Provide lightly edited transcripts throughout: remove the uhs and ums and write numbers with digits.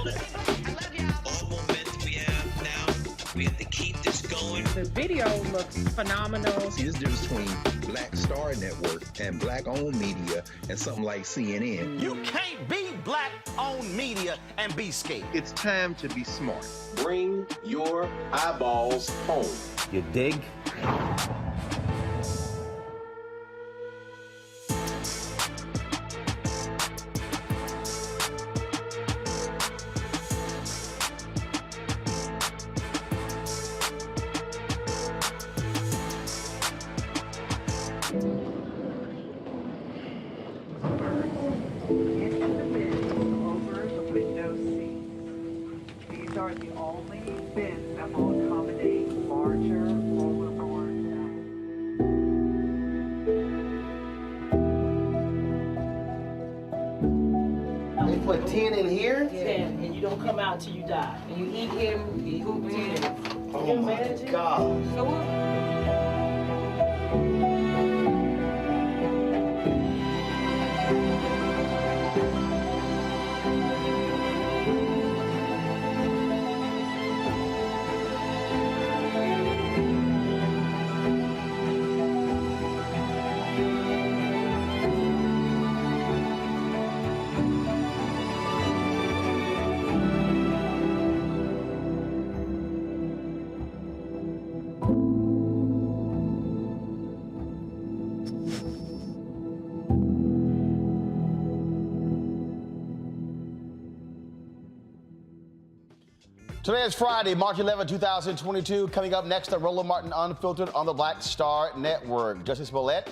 All momentum we have now, we have to keep this going. The video looks phenomenal. See, there's a difference between Black Star Network and Black-owned media and something like CNN. You can't be Black-owned media and be scared. It's time to be smart. Bring your eyeballs home. You dig? Put 10 in here? 10, and you don't come out till you die. And you eat him, he hoops in. Oh my God. Today is Friday, March 11, 2022. Coming up next, Roland Martin Unfiltered on the Black Star Network. Jussie Smollett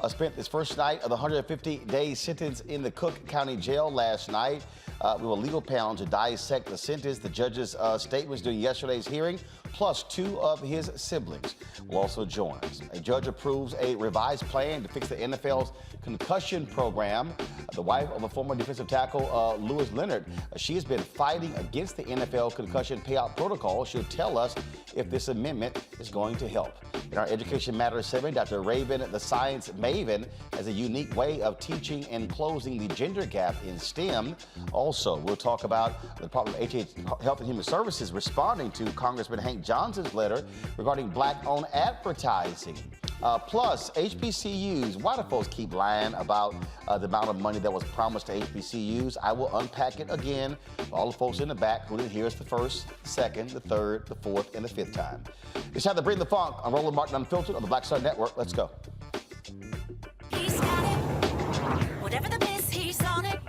spent his first night of the 150-day sentence in the Cook County Jail last night. We have a legal panel to dissect the sentence, the judge's statements during yesterday's hearing, plus two of his siblings will also join us. A judge approves a revised plan to fix the NFL's concussion program. The wife of a former defensive tackle, Leonard, she has been fighting against the NFL concussion payout protocol. She'll tell us if this amendment is going to help. In our Education Matters segment, Dr. Raven, the Science Maven, has a unique way of teaching and closing the gender gap in STEM. Also, we'll talk about the Department of Health and Human Services responding to Congressman Hank Johnson's letter regarding Black-owned advertising. Plus, HBCUs. Why do folks keep lying about the amount of money that was promised to HBCUs? I will unpack it again for all the folks in the back who didn't hear us the first, the second, the third, the fourth, and the fifth time. It's time to bring the funk on Roland Martin Unfiltered on the Black Star Network. Let's go. He's got it. Whatever the miss, he's on it.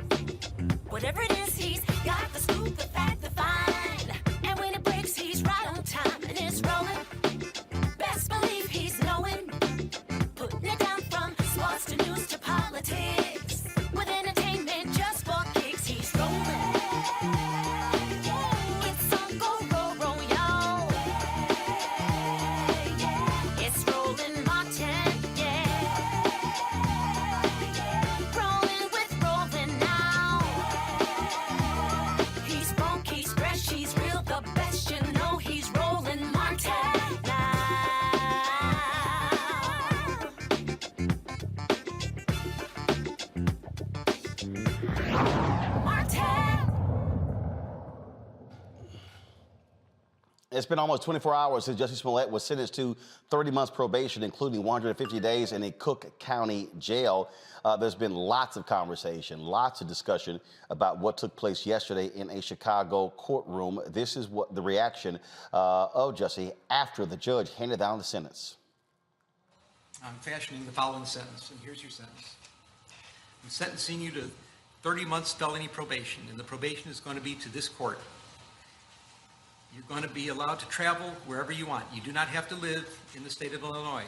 Whatever it is, he's got the scoop, the fact, the find. And when it breaks, he's right on time and it's rolling. Best believe he's knowing. Putting it down from sports to news to politics. With entertainment just for kicks, he's rolling. It's on Go Roll, y'all. It's Roland Martin, yeah. Rolling with Roland now. He's funky, he's fresh, he's real, the best, you know he's Roland Martin now. It's been almost 24 hours since Jussie Smollett was sentenced to 30 months probation, including 150 days in a Cook County jail. There's been lots of conversation, lots of discussion about what took place yesterday in a Chicago courtroom. This is what the reaction of Jussie after the judge handed down the sentence. I'm fashioning the following sentence, and here's your sentence. I'm sentencing you to 30 months felony probation, and the probation is going to be to this court. You're going to be allowed to travel wherever you want. You do not have to live in the state of Illinois.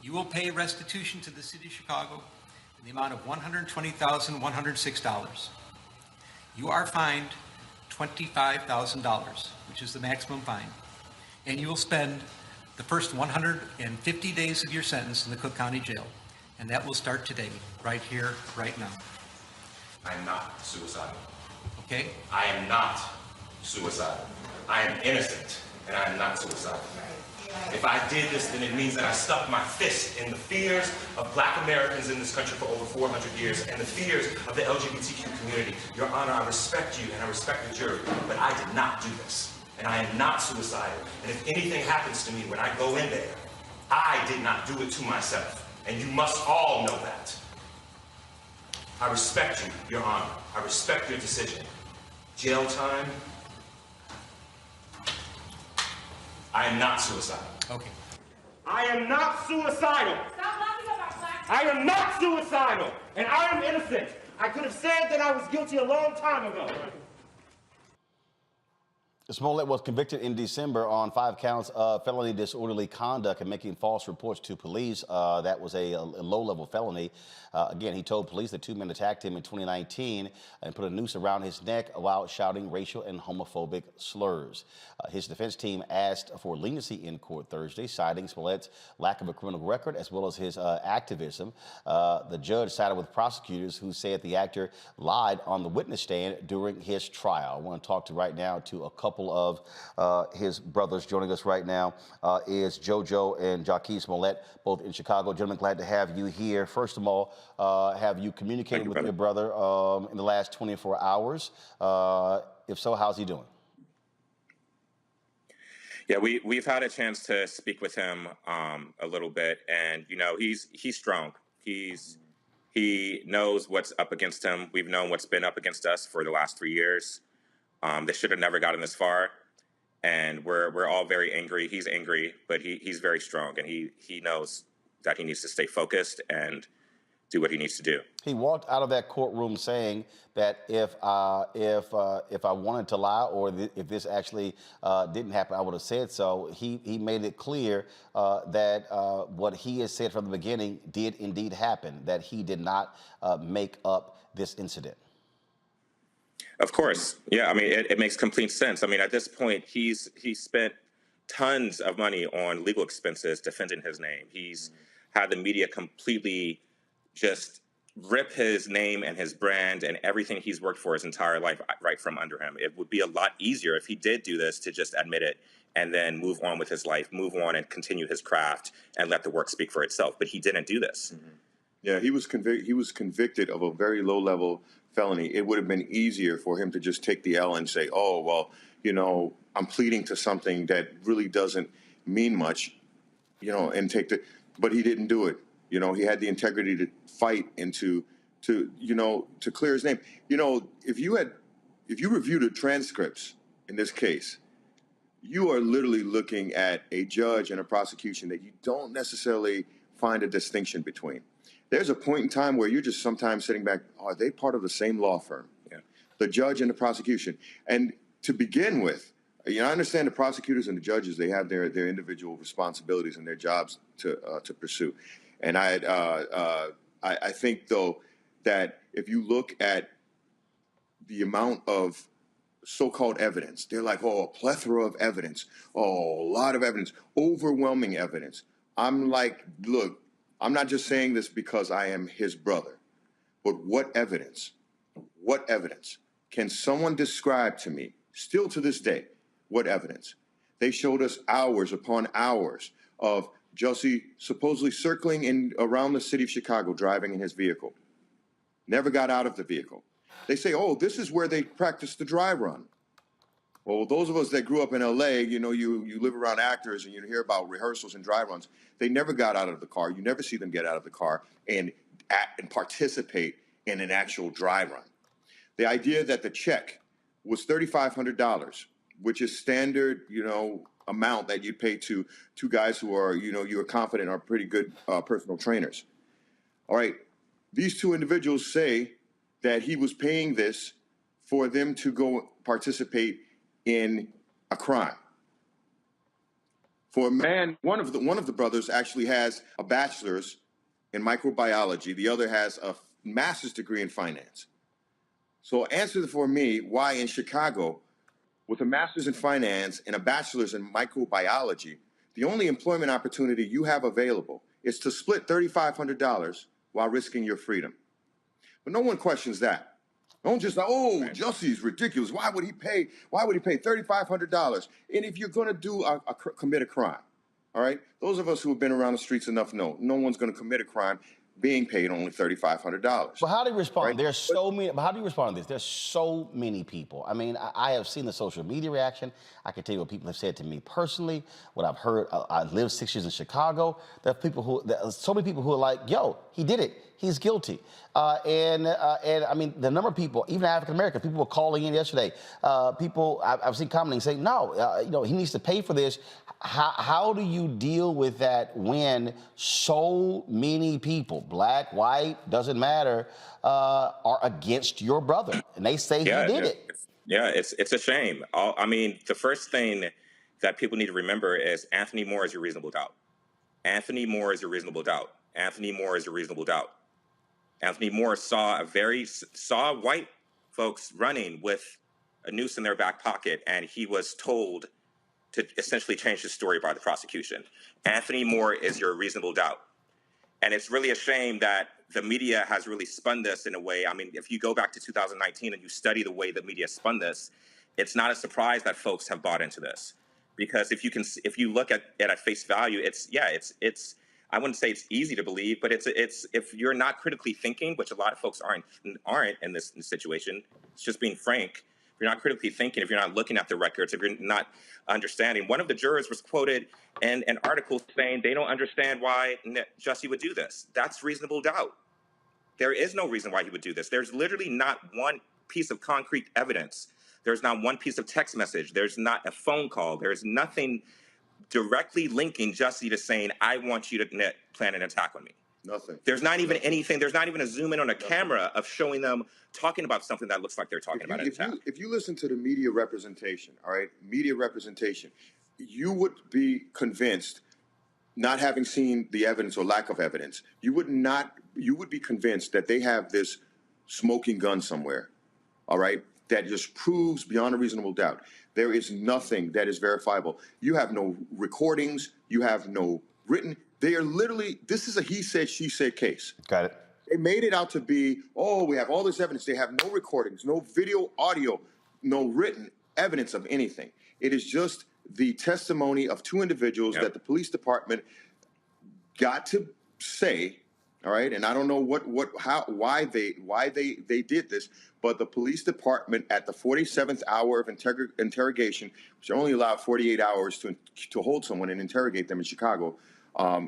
You will pay restitution to the city of Chicago in the amount of $120,106. You are fined $25,000, which is the maximum fine. And you will spend the first 150 days of your sentence in the Cook County Jail. And that will start today, right here, right now. I am not suicidal. Okay? I am not suicidal. I am innocent, and I am not suicidal. If I did this, then it means that I stuck my fist in the fears of Black Americans in this country for over 400 years and the fears of the LGBTQ community. Your Honor, I respect you and I respect the jury, but I did not do this. And I am not suicidal. And if anything happens to me when I go in there, I did not do it to myself. And you must all know that. I respect you, Your Honor. I respect your decision. Jail time. I am not suicidal. Okay. I am not suicidal. I am not suicidal, and I am innocent. I could have said that I was guilty a long time ago. Smollett was convicted in December on 5 counts of felony disorderly conduct and making false reports to police. That was a low-level felony. Again, he told police that 2 men attacked him in 2019 and put a noose around his neck while shouting racial and homophobic slurs. His defense team asked for leniency in court Thursday, citing Smollett's lack of a criminal record as well as his activism. The judge sided with prosecutors who said the actor lied on the witness stand during his trial. I want to talk right now to a couple of his brothers. Joining us right now is JoJo and Jussie Smollett, both in Chicago. Gentlemen, glad to have you here. First of all, have you communicated with your brother in the last 24 hours? If so, how's he doing? Yeah, we've had a chance to speak with him a little bit, and you know he's strong. He knows what's up against him. We've known what's been up against us for the last 3 years. They should have never gotten this far, and we're all very angry. He's angry, but he's very strong, and he knows that he needs to stay focused and do what he needs to do. He walked out of that courtroom saying that if I wanted to lie or if this actually didn't happen, I would have said so. He made it clear that what he has said from the beginning did indeed happen, that he did not make up this incident. Of course. Yeah, I mean, it makes complete sense. I mean, at this point, he's spent tons of money on legal expenses defending his name. He's had the media completely just rip his name and his brand and everything he's worked for his entire life right from under him. It would be a lot easier if he did do this to just admit it and then move on with his life, move on and continue his craft and let the work speak for itself. But he didn't do this. Mm-hmm. Yeah, he was convicted of a very low-level felony. It would have been easier for him to just take the L and say, oh, well, you know, I'm pleading to something that really doesn't mean much, you know, and take the, but he didn't do it. You know, he had the integrity to fight and to clear his name. You know, if you review the transcripts in this case, you are literally looking at a judge and a prosecution that you don't necessarily find a distinction between. There's a point in time where you're just sometimes sitting back, are they part of the same law firm? Yeah. The judge and the prosecution. And to begin with, you know, I understand the prosecutors and the judges, they have their individual responsibilities and their jobs to pursue. And I think, though, that if you look at the amount of so-called evidence, they're like, oh, a plethora of evidence, oh, a lot of evidence, overwhelming evidence. I'm like, look, I'm not just saying this because I am his brother, but what evidence? What evidence? Can someone describe to me, still to this day, what evidence? They showed us hours upon hours of Jussie supposedly circling around the city of Chicago, driving in his vehicle. Never got out of the vehicle. They say, oh, this is where they practice the dry run. Well, those of us that grew up in LA, you know, you live around actors and you hear about rehearsals and dry runs. They never got out of the car. You never see them get out of the car and participate in an actual dry run. The idea that the check was $3,500, which is standard, you know, amount that you pay to two guys who are, you know, you are confident are pretty good personal trainers. All right, these two individuals say that he was paying this for them to go participate in a crime. For a man, one of the brothers actually has a bachelor's in microbiology. The other has a master's degree in finance. So answer for me why in Chicago, with a master's in finance and a bachelor's in microbiology, the only employment opportunity you have available is to split $3,500 while risking your freedom. But no one questions that. No one just like, oh, Jussie's ridiculous. Why would he pay $3,500? And if you're going to commit a crime, All right. Those of us who have been around the streets enough know no one's going to commit a crime being paid only $3,500. But how do you respond? Right? There's so many. But how do you respond to this? There's so many people. I mean, I have seen the social media reaction. I can tell you what people have said to me personally. What I've heard. I lived 6 years in Chicago. There are so many people who are like, "Yo, he did it. He's guilty." And I mean, the number of people, even African American people, were calling in yesterday. People I've seen commenting saying, "No, he needs to pay for this." How do you deal with that when so many people, black, white, doesn't matter, are against your brother and they say he did it? Yeah, it's a shame. I mean, the first thing that people need to remember is Anthony Moore is your reasonable doubt. Anthony Moore is your reasonable doubt. Anthony Moore is your reasonable doubt. Anthony Moore saw white folks running with a noose in their back pocket, and he was told to essentially change the story by the prosecution. Anthony Moore is your reasonable doubt. And it's really a shame that the media has really spun this in a way. I mean, if you go back to 2019 and you study the way the media spun this, it's not a surprise that folks have bought into this. Because if you look at it at face value, it's I wouldn't say it's easy to believe, but it's if you're not critically thinking, which a lot of folks aren't in this situation, it's just being frank. If you're not critically thinking, if you're not looking at the records, if you're not understanding. One of the jurors was quoted in an article saying they don't understand why Jussie would do this. That's reasonable doubt. There is no reason why he would do this. There's literally not one piece of concrete evidence. There's not one piece of text message. There's not a phone call. There's nothing directly linking Jussie to saying, I want you to plan an attack on me. Nothing. There's not even anything. There's not even a zoom in on a camera of showing them talking about something that looks like they're talking about an attack. If you listen to the media representation, all right, you would be convinced, not having seen the evidence or lack of evidence, you would be convinced that they have this smoking gun somewhere, all right, that just proves beyond a reasonable doubt. There is nothing that is verifiable. You have no recordings. You have no written. They are literally, this is a he said, she said case. Got it. They made it out to be, we have all this evidence. They have no recordings, no video, audio, no written evidence of anything. It is just the testimony of two individuals that the police department got to say, all right, and I don't know why they did this, but the police department at the 47th hour of interrogation, which only allowed 48 hours to hold someone and interrogate them in Chicago,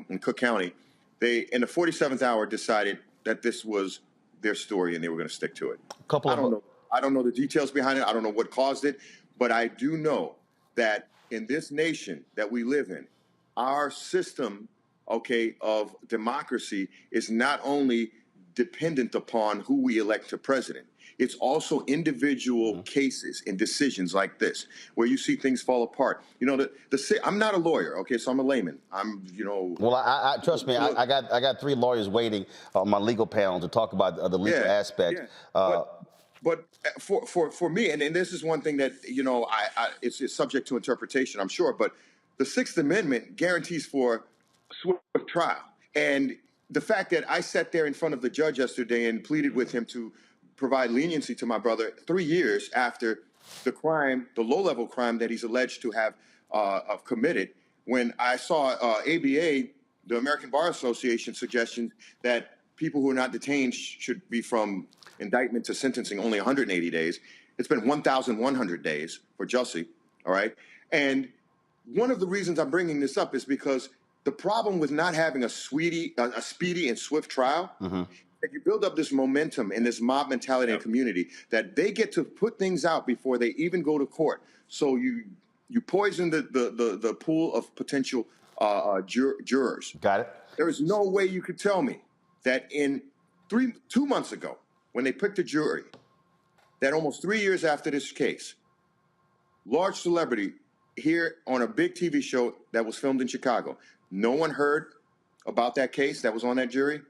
in Cook County, they in the 47th hour decided that this was their story and they were going to stick to it. I don't know the details behind it. I don't know what caused it, but I do know that in this nation that we live in, our system, of democracy is not only dependent upon who we elect to president. It's also individual cases and decisions like this where you see things fall apart. You know, I'm not a lawyer, so I'm a layman. Well, I trust me. I got 3 lawyers waiting on my legal panel to talk about the legal aspect. Yeah. But for me, and this is one thing that it's subject to interpretation, I'm sure. But the Sixth Amendment guarantees for swift trial, and the fact that I sat there in front of the judge yesterday and pleaded with him to provide leniency to my brother 3 years after the crime, the low-level crime that he's alleged to have committed, when I saw ABA, the American Bar Association, suggestion that people who are not detained should be from indictment to sentencing only 180 days. It's been 1,100 days for Jussie, all right? And one of the reasons I'm bringing this up is because the problem with not having a speedy and swift trial, that you build up this momentum and this mob mentality in the community that they get to put things out before they even go to court. So you poison the pool of potential jurors. Got it. There is no way you could tell me that in 2 months ago, when they picked a jury, that almost 3 years after this case, large celebrity here on a big TV show that was filmed in Chicago, no one heard about that case that was on that jury?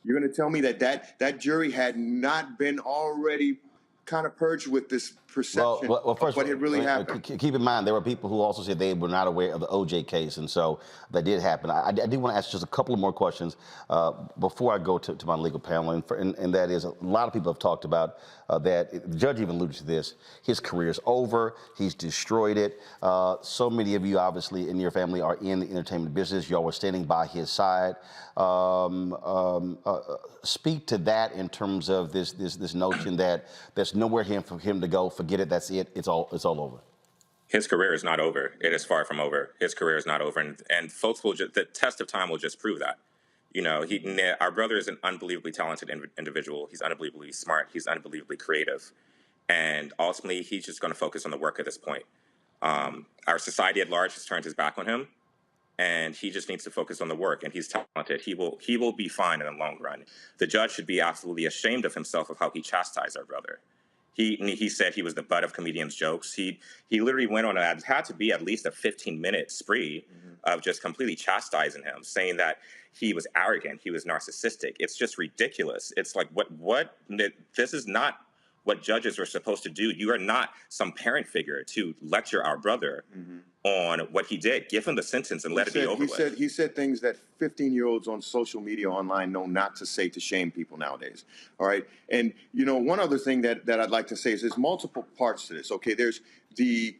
You're going to tell me that jury had not been already kind of purged with this perception well, first of what had really happened. Keep in mind, there were people who also said they were not aware of the OJ case, and so that did happen. I do want to ask just a couple of more questions before I go to my legal panel, and that is, a lot of people have talked about that. The judge even alluded to this. His career is over. He's destroyed it. So many of you, obviously, in your family are in the entertainment business. Y'all were standing by his side. Speak to that in terms of this notion that there's nowhere for him to go. Forget it. That's it. It's all over. His career is not over. It is far from over. His career is not over, and folks will the test of time will just prove that. You know, our brother is an unbelievably talented individual. He's unbelievably smart. He's unbelievably creative, and ultimately, he's just going to focus on the work at this point. Our society at large has turned his back on him, and he just needs to focus on the work. And he's talented. He will be fine in the long run. The judge should be absolutely ashamed of himself of how he chastised our brother. He said he was the butt of comedians' jokes. He literally went on it had to be at least a 15-minute spree of just completely chastising him, saying that he was arrogant, he was narcissistic. It's just ridiculous. It's like, what? This is not what judges are supposed to do. You are not some parent figure to lecture our brother on what he did. Give him the sentence and let it be over with. He said things that 15-year-olds on social media online know not to say to shame people nowadays. All right. And, you know, one other thing that I'd like to say is there's multiple parts to this. Okay. There's the,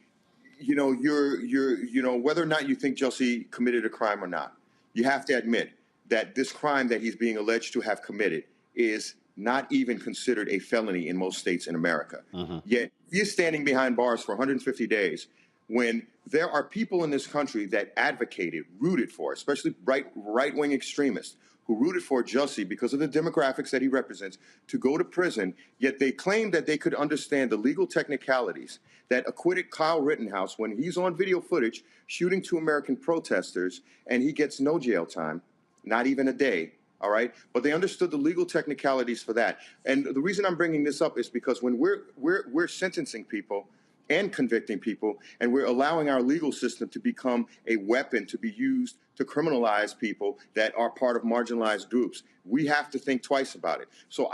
you know, whether or not you think Jussie committed a crime or not, you have to admit that this crime that he's being alleged to have committed is not even considered a felony in most states in America. Yet he's standing behind bars for 150 days when there are people in this country that advocated, rooted for, especially right-wing extremists, who rooted for Jussie because of the demographics that he represents, to go to prison, yet they claim that they could understand the legal technicalities that acquitted Kyle Rittenhouse when he's on video footage shooting 2 American protesters and he gets no jail time, not even a day. All right, but they understood the legal technicalities for that. And the reason I'm bringing this up is because when we're sentencing people and convicting people, and we're allowing our legal system to become a weapon to be used to criminalize people that are part of marginalized groups, we have to think twice about it. So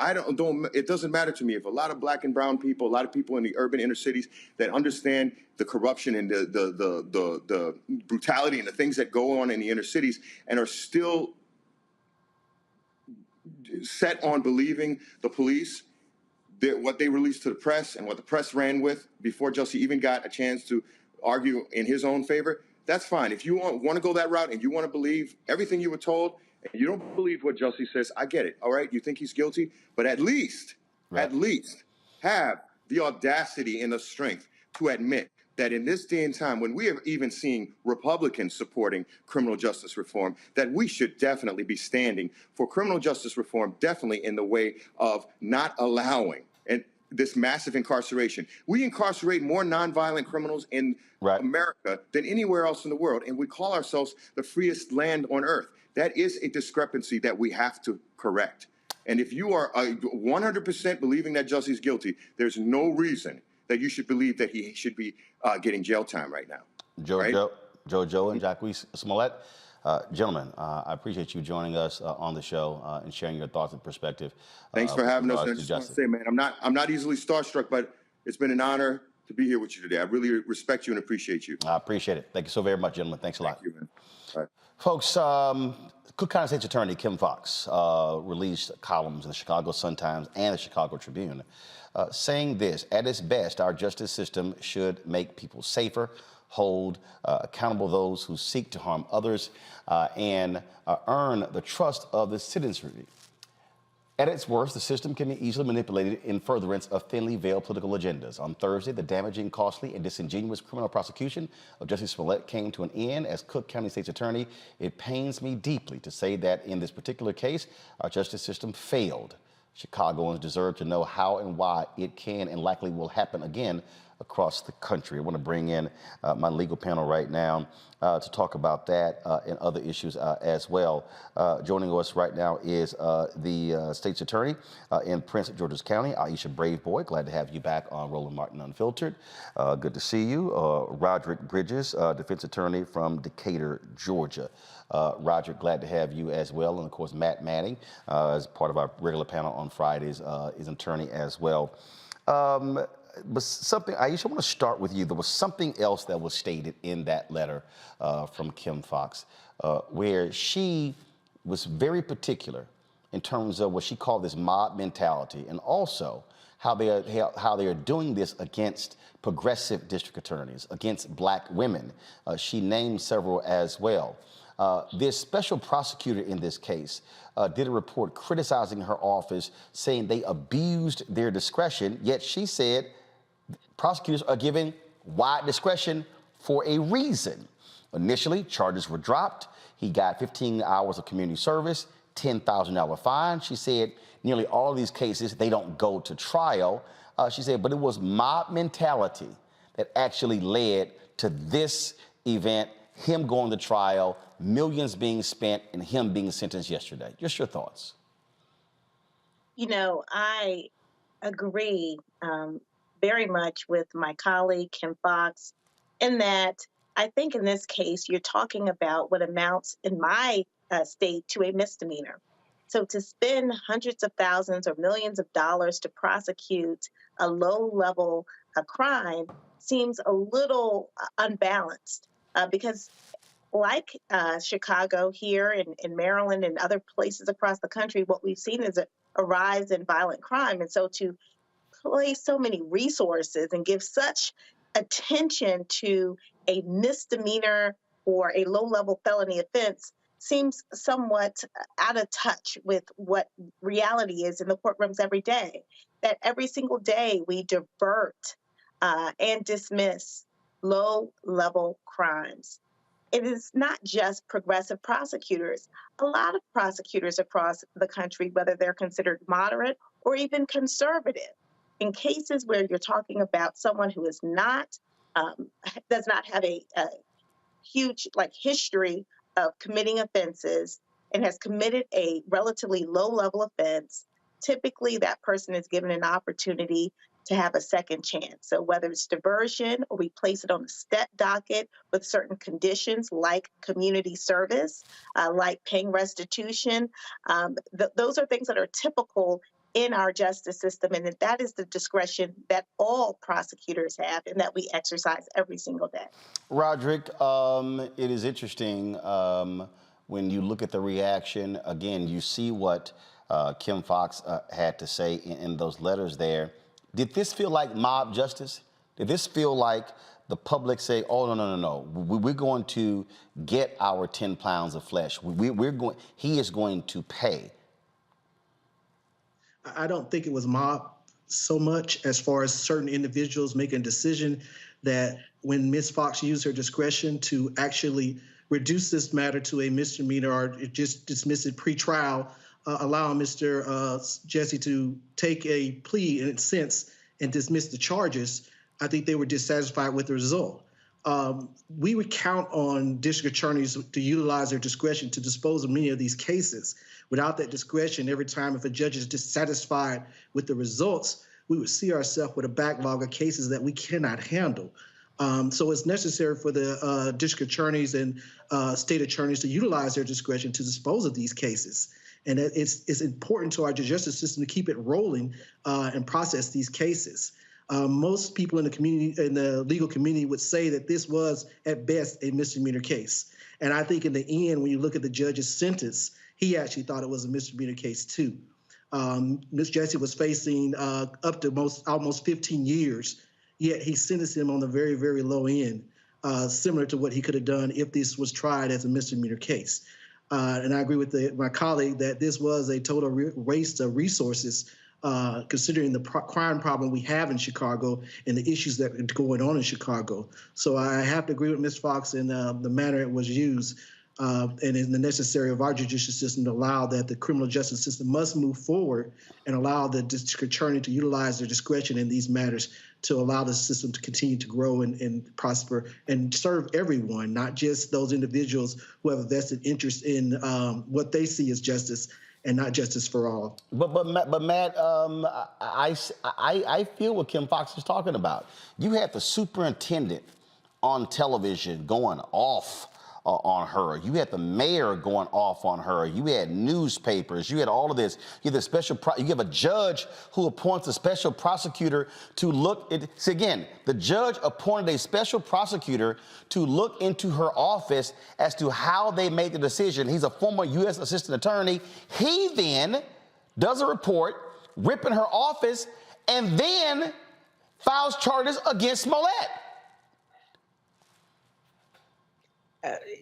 it doesn't matter to me if a lot of black and brown people, a lot of people in the urban inner cities that understand the corruption and the brutality and the things that go on in the inner cities and are still set on believing the police, what they released to the press and what the press ran with before Jussie even got a chance to argue in his own favor, that's fine. If you want to go that route and you want to believe everything you were told and you don't believe what Jussie says, I get it. All right, you think he's guilty, but at least have the audacity and the strength to admit that in this day and time, when we are even seeing Republicans supporting criminal justice reform, that we should definitely be standing for criminal justice reform, definitely in the way of not allowing this massive incarceration. We incarcerate more nonviolent criminals in America than anywhere else in the world, and we call ourselves the freest land on earth. That is a discrepancy that we have to correct. And if you are 100% believing that Jussie's guilty, there's no reason that you should believe that he should be getting jail time right now. Joe and Jussie Smollett, gentlemen, I appreciate you joining us on the show and sharing your thoughts and perspective. Thanks for having us. And I just want to say, man, I'm not easily starstruck, but it's been an honor to be here with you today. I really respect you and appreciate you. I appreciate it. Thank you so very much, gentlemen. Thanks a lot. Thank you, man. All right. Folks, Cook County State's Attorney Kim Foxx released columns in the Chicago Sun-Times and the Chicago Tribune saying this: at its best, our justice system should make people safer, hold accountable those who seek to harm others, and earn the trust of the citizenry. At its worst, the system can be easily manipulated in furtherance of thinly veiled political agendas. On Thursday, the damaging, costly, and disingenuous criminal prosecution of Jussie Smollett came to an end as Cook County State's Attorney. It pains me deeply to say that in this particular case, our justice system failed. Chicagoans deserve to know how and why it can and likely will happen again across the country. I want to bring in my legal panel right now to talk about that and other issues as well. Joining us right now is the state's attorney in Prince George's County, Aisha Braveboy. Glad to have you back on Roland Martin Unfiltered. Good to see you. Roderick Bridges, defense attorney from Decatur, Georgia. Roderick, glad to have you as well. And of course, Matt Manning, as part of our regular panel on Fridays, is an attorney as well. but something, Aisha, I want to start with you. There was something else that was stated in that letter from Kim Foxx, where she was very particular in terms of what she called this mob mentality, and also how they are doing this against progressive district attorneys, against black women. She named several as well. This special prosecutor in this case did a report criticizing her office, saying they abused their discretion, yet she said prosecutors are given wide discretion for a reason. Initially, charges were dropped. He got 15 hours of community service, $10,000 fine. She said nearly all of these cases, they don't go to trial. She said, but it was mob mentality that actually led to this event, him going to trial, millions being spent, and him being sentenced yesterday. Just your thoughts. You know, I agree very much with my colleague, Kim Foxx, in that I think in this case, you're talking about what amounts in my state to a misdemeanor. So to spend hundreds of thousands or millions of dollars to prosecute a low-level crime seems a little unbalanced because like Chicago here in Maryland and other places across the country, what we've seen is a rise in violent crime. And so to place so many resources and give such attention to a misdemeanor or a low-level felony offense seems somewhat out of touch with what reality is in the courtrooms every day. That every single day we divert and dismiss low-level crimes. It is not just progressive prosecutors. A lot of prosecutors across the country, whether they're considered moderate or even conservative, in cases where you're talking about someone who is not, does not have a huge history of committing offenses and has committed a relatively low-level offense, typically that person is given an opportunity to have a second chance. So whether it's diversion or we place it on the step docket with certain conditions like community service, like paying restitution, those are things that are typical in our justice system, and that is the discretion that all prosecutors have and that we exercise every single day. Roderick, it is interesting when you look at the reaction. Again, you see what Kim Foxx had to say in those letters there. Did this feel like mob justice? Did this feel like the public say, oh, no, we're going to get our 10 pounds of flesh. He is going to pay. I don't think it was mob so much as far as certain individuals making a decision that when Ms. Foxx used her discretion to actually reduce this matter to a misdemeanor or just dismiss it pre-trial, allowing Mr. Jussie to take a plea in a sense and dismiss the charges, I think they were dissatisfied with the result. We would count on district attorneys to utilize their discretion to dispose of many of these cases. Without that discretion, every time if a judge is dissatisfied with the results, we would see ourselves with a backlog of cases that we cannot handle. So it's necessary for the district attorneys and state attorneys to utilize their discretion to dispose of these cases. And it's important to our justice system to keep it rolling and process these cases. Most people in the community, in the legal community, would say that this was at best a misdemeanor case. And I think in the end, when you look at the judge's sentence, he actually thought it was a misdemeanor case too. Ms. Jussie was facing up to almost 15 years, yet he sentenced him on the very, very low end, similar to what he could have done if this was tried as a misdemeanor case. And I agree with my colleague that this was a total waste of resources, considering the crime problem we have in Chicago and the issues that are going on in Chicago. So I have to agree with Ms. Foxx in the manner it was used. And in the necessary of our judicial system to allow that the criminal justice system must move forward and allow the district attorney to utilize their discretion in these matters to allow the system to continue to grow and prosper and serve everyone, not just those individuals who have a vested interest in what they see as justice and not justice for all. But Matt, I feel what Kim Foxx is talking about. You had the superintendent on television going off on her. You had the mayor going off on her. You had newspapers. You had all of this. You have a judge who appoints a special prosecutor to look at. See, again, the judge appointed a special prosecutor to look into her office as to how they made the decision. He's a former U.S. assistant attorney. He then does a report ripping her office and then files charges against Smollett.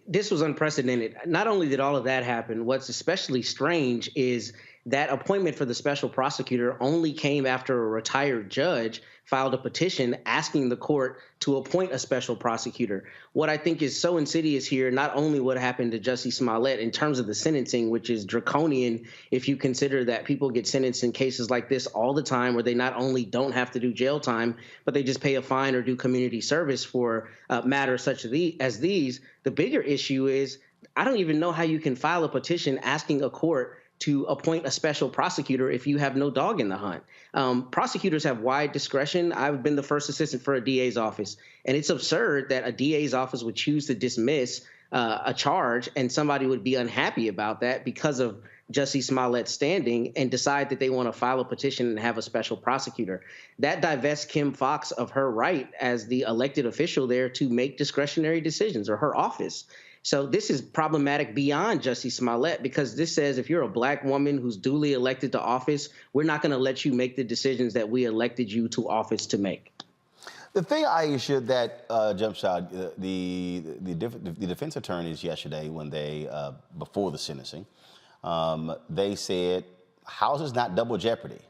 This was unprecedented. Not only did all of that happen, what's especially strange is that appointment for the special prosecutor only came after a retired judge filed a petition asking the court to appoint a special prosecutor. What I think is so insidious here, not only what happened to Jussie Smollett in terms of the sentencing, which is draconian if you consider that people get sentenced in cases like this all the time where they not only don't have to do jail time, but they just pay a fine or do community service for matters such as these. The bigger issue is I don't even know how you can file a petition asking a court to appoint a special prosecutor if you have no dog in the hunt. Prosecutors have wide discretion. I've been the first assistant for a DA's office, and it's absurd that a DA's office would choose to dismiss a charge and somebody would be unhappy about that because of Jussie Smollett's standing and decide that they want to file a petition and have a special prosecutor. That divests Kim Foxx of her right as the elected official there to make discretionary decisions, or her office. So this is problematic beyond Jussie Smollett, because this says if you're a black woman who's duly elected to office, we're not going to let you make the decisions that we elected you to office to make. The thing, Aisha, that jumps out, the defense attorneys yesterday, when they, before the sentencing, they said, how is this not double jeopardy?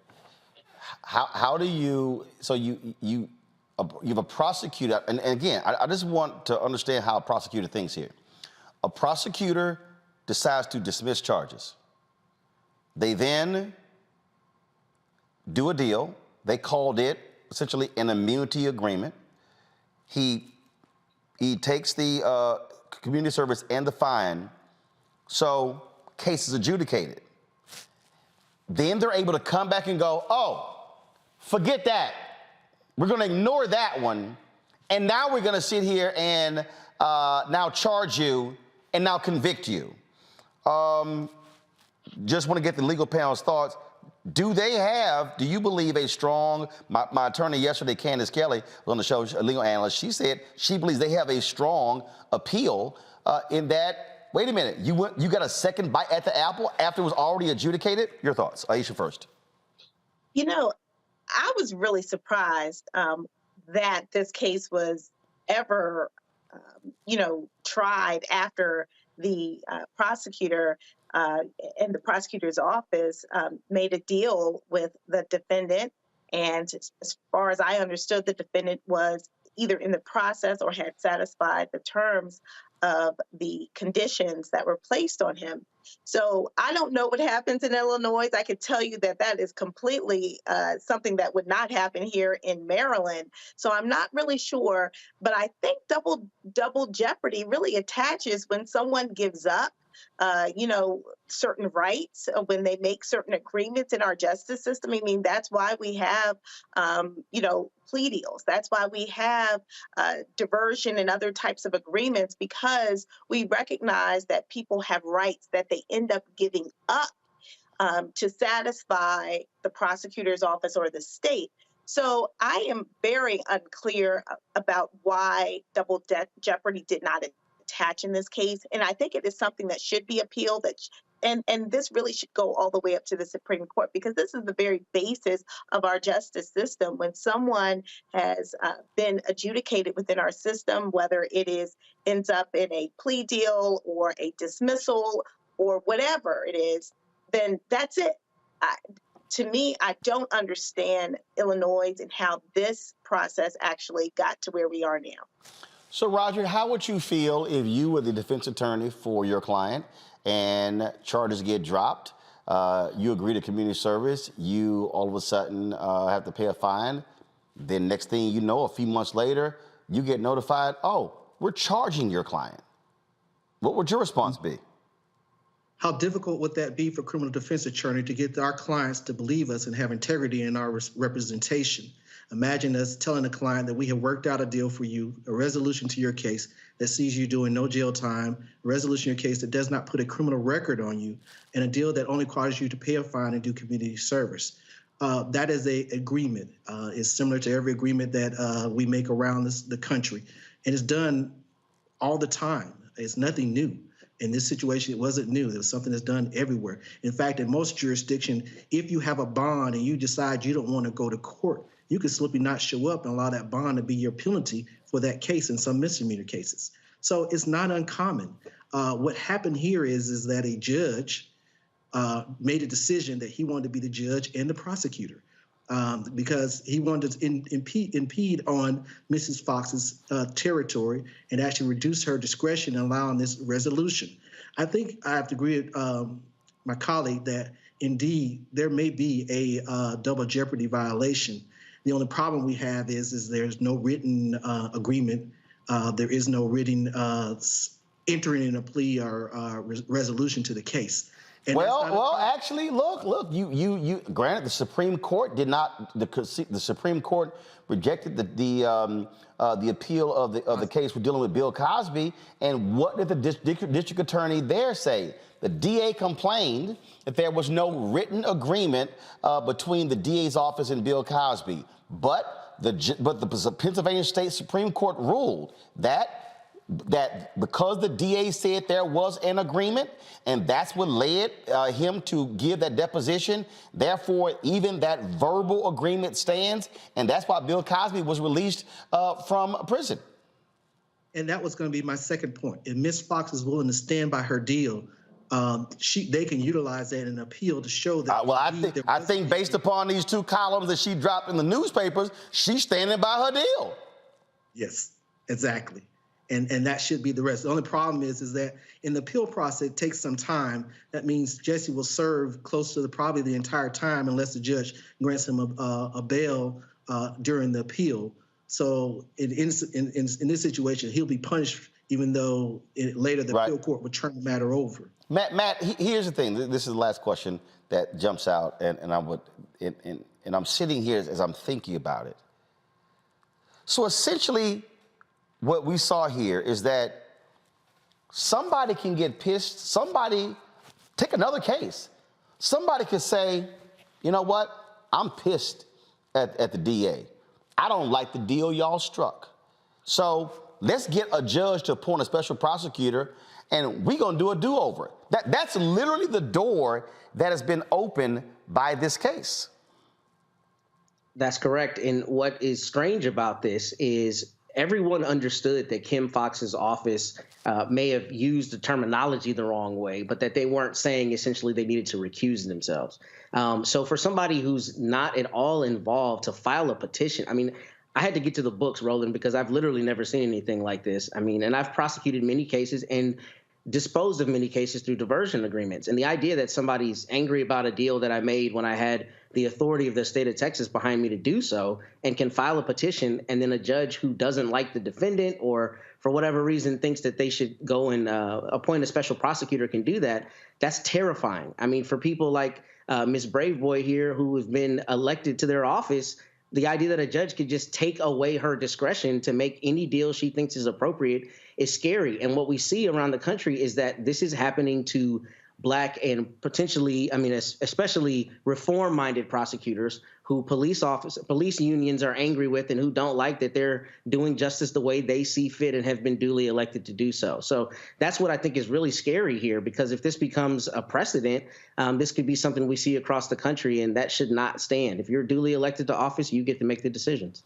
How do you, so you have a prosecutor, and again, I just want to understand how a prosecutor thinks here. A prosecutor decides to dismiss charges. They then do a deal. They called it essentially an immunity agreement. He takes the community service and the fine, so case is adjudicated. Then they're able to come back and go, oh, forget that. We're going to ignore that one, and now we're going to sit here and now charge you and now convict you. Just want to get the legal panel's thoughts. Do you believe a strong, my attorney yesterday, Candace Kelly, was on the show, a legal analyst, she said she believes they have a strong appeal in that, wait a minute, you got a second bite at the apple after it was already adjudicated? Your thoughts, Aisha first. You know, I was really surprised that this case was ever tried after the prosecutor and the prosecutor's office made a deal with the defendant. And as far as I understood, the defendant was either in the process or had satisfied the terms of the conditions that were placed on him. So I don't know what happens in Illinois. I could tell you that that is completely something that would not happen here in Maryland. So I'm not really sure, but I think double jeopardy really attaches when someone gives up certain rights, when they make certain agreements in our justice system. I mean, that's why we have, plea deals. That's why we have diversion and other types of agreements, because we recognize that people have rights that they end up giving up to satisfy the prosecutor's office or the state. So I am very unclear about why double jeopardy did not attach in this case. And I think it is something that should be appealed, and this really should go all the way up to the Supreme Court, because this is the very basis of our justice system. When someone has been adjudicated within our system, whether it ends up in a plea deal or a dismissal or whatever it is, then that's it. To me, I don't understand Illinois and how this process actually got to where we are now. So, Roger, how would you feel if you were the defense attorney for your client and charges get dropped, you agree to community service, you all of a sudden have to pay a fine, then next thing you know, a few months later, you get notified, oh, we're charging your client. What would your response be? How difficult would that be for criminal defense attorney to get our clients to believe us and have integrity in our representation? Imagine us telling a client that we have worked out a deal for you, a resolution to your case that sees you doing no jail time, a resolution to your case that does not put a criminal record on you, and a deal that only requires you to pay a fine and do community service. That is a agreement. It's similar to every agreement that we make around the country. And it's done all the time. It's nothing new. In this situation, it wasn't new. It was something that's done everywhere. In fact, in most jurisdictions, if you have a bond and you decide you don't want to go to court, you can simply not show up and allow that bond to be your penalty for that case in some misdemeanor cases. So it's not uncommon. What happened here is that a judge made a decision that he wanted to be the judge and the prosecutor because he wanted to impede on Mrs. Fox's territory and actually reduce her discretion in allowing this resolution. I think I have to agree with my colleague that indeed there may be a double jeopardy violation. The only problem we have is there's no written agreement. There is no written entering in a plea or resolution to the case. And actually, look. You. Granted, the Supreme Court did not. The Supreme Court rejected the appeal of the case we're dealing with Bill Cosby. And what did the district attorney there say? The DA complained that there was no written agreement between the DA's office and Bill Cosby, but the Pennsylvania State Supreme Court ruled that because the DA said there was an agreement, and that's what led him to give that deposition, therefore, even that verbal agreement stands, and that's why Bill Cosby was released from prison. And that was going to be my second point. If Ms. Fox is willing to stand by her deal, they can utilize that in an appeal to show that. I think based upon these two columns that she dropped in the newspapers, she's standing by her deal. Yes, exactly. And that should be the rest. The only problem is that in the appeal process, it takes some time. That means Jussie will serve close to probably the entire time unless the judge grants him a bail during the appeal. So in this situation, he'll be punished even though later the appeal court would turn the matter over. Matt, here's the thing. This is the last question that jumps out, and I'm sitting here as I'm thinking about it. So essentially, what we saw here is that somebody can get pissed. Somebody, take another case. Somebody could say, you know what? I'm pissed at the DA. I don't like the deal y'all struck. So let's get a judge to appoint a special prosecutor, and we're going to do a do-over. That's literally the door that has been opened by this case. That's correct. And what is strange about this is everyone understood that Kim Fox's office may have used the terminology the wrong way, but that they weren't saying essentially they needed to recuse themselves. So for somebody who's not at all involved to file a petition, I mean, I had to get to the books, Roland, because I've literally never seen anything like this. I mean, and I've prosecuted many cases and disposed of many cases through diversion agreements. And the idea that somebody's angry about a deal that I made when I had the authority of the state of Texas behind me to do so and can file a petition, and then a judge who doesn't like the defendant or for whatever reason thinks that they should go and appoint a special prosecutor can do that, that's terrifying. I mean, for people like Ms. Braveboy here who have been elected to their office, the idea that a judge could just take away her discretion to make any deal she thinks is appropriate is scary. And what we see around the country is that this is happening to Black and potentially, I mean, especially reform-minded prosecutors who police unions are angry with and who don't like that they're doing justice the way they see fit and have been duly elected to do so. So that's what I think is really scary here, because if this becomes a precedent, this could be something we see across the country, and that should not stand. If you're duly elected to office, you get to make the decisions.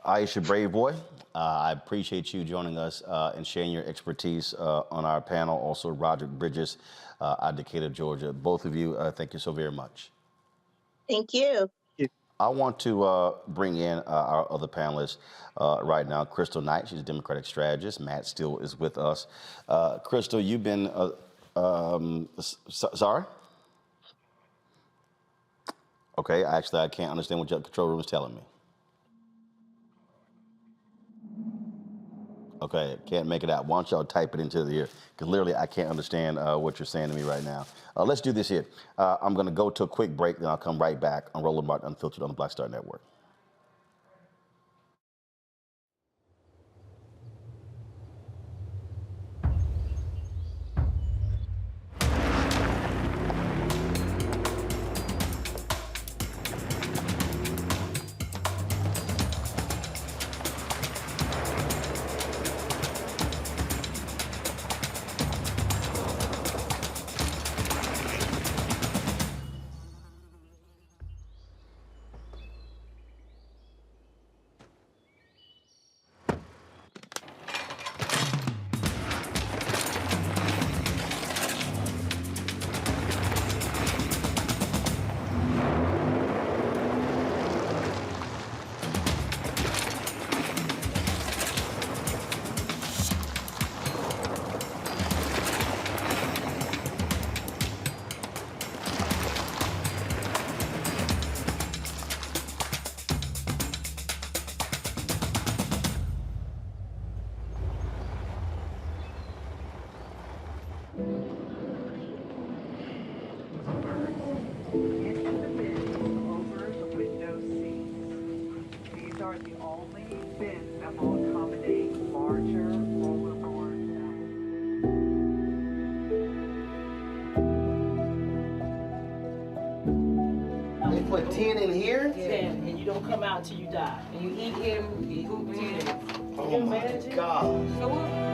Aisha Braveboy, I appreciate you joining us and sharing your expertise on our panel. Also, Roderick Bridges, out of Decatur, Georgia. Both of you, thank you so very much. Thank you. I want to bring in our other panelists right now. Crystal Knight, she's a Democratic strategist. Matt Steele is with us. Crystal, you've been, sorry? Okay, actually, I can't understand what your control room is telling me. Okay, can't make it out. Why don't y'all type it into the ear? Because literally, I can't understand what you're saying to me right now. Let's do this here. I'm going to go to a quick break, then I'll come right back on Roland Martin Unfiltered on the Black Star Network. gonna come out till you die. And you eat him, you hoop him. Oh my God. So what?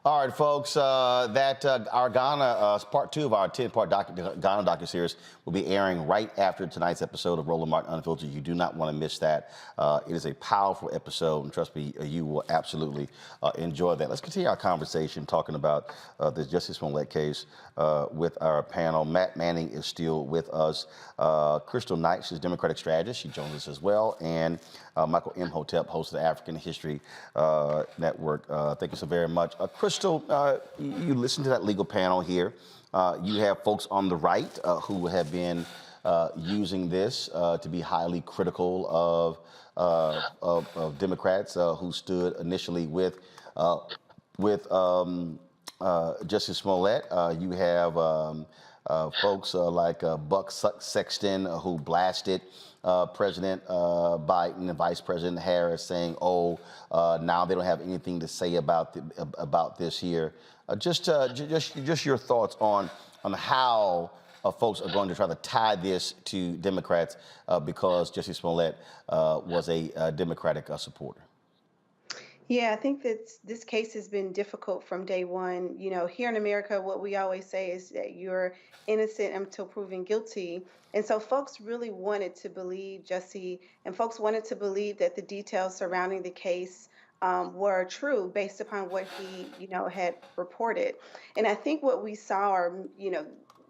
All right, folks, our Ghana, part 2 of our 10-part Ghana docuseries will be airing right after tonight's episode of Roland Martin Unfiltered. You do not want to miss that. It is a powerful episode, and trust me, you will absolutely enjoy that. Let's continue our conversation talking about this Jussie Smollett case with our panel. Matt Manning is still with us. Crystal Knight, she's a Democratic strategist. She joins us as well. And Michael M. Hotep, host of the African History Network. Thank you so very much. Crystal, you listen to that legal panel here. You have folks on the right who have been using this to be highly critical of Democrats who stood initially with Jussie Smollett. You have folks like Buck Sexton who blasted President Biden and Vice President Harris, saying, "Oh, now they don't have anything to say about this here." Just your thoughts on how folks are going to try to tie this to Democrats because Jussie Smollett was a Democratic supporter. Yeah, I think that this case has been difficult from day one. You know, here in America, what we always say is that you're innocent until proven guilty. And so folks really wanted to believe Jussie, and folks wanted to believe that the details surrounding the case were true based upon what he, had reported. And I think what we saw are,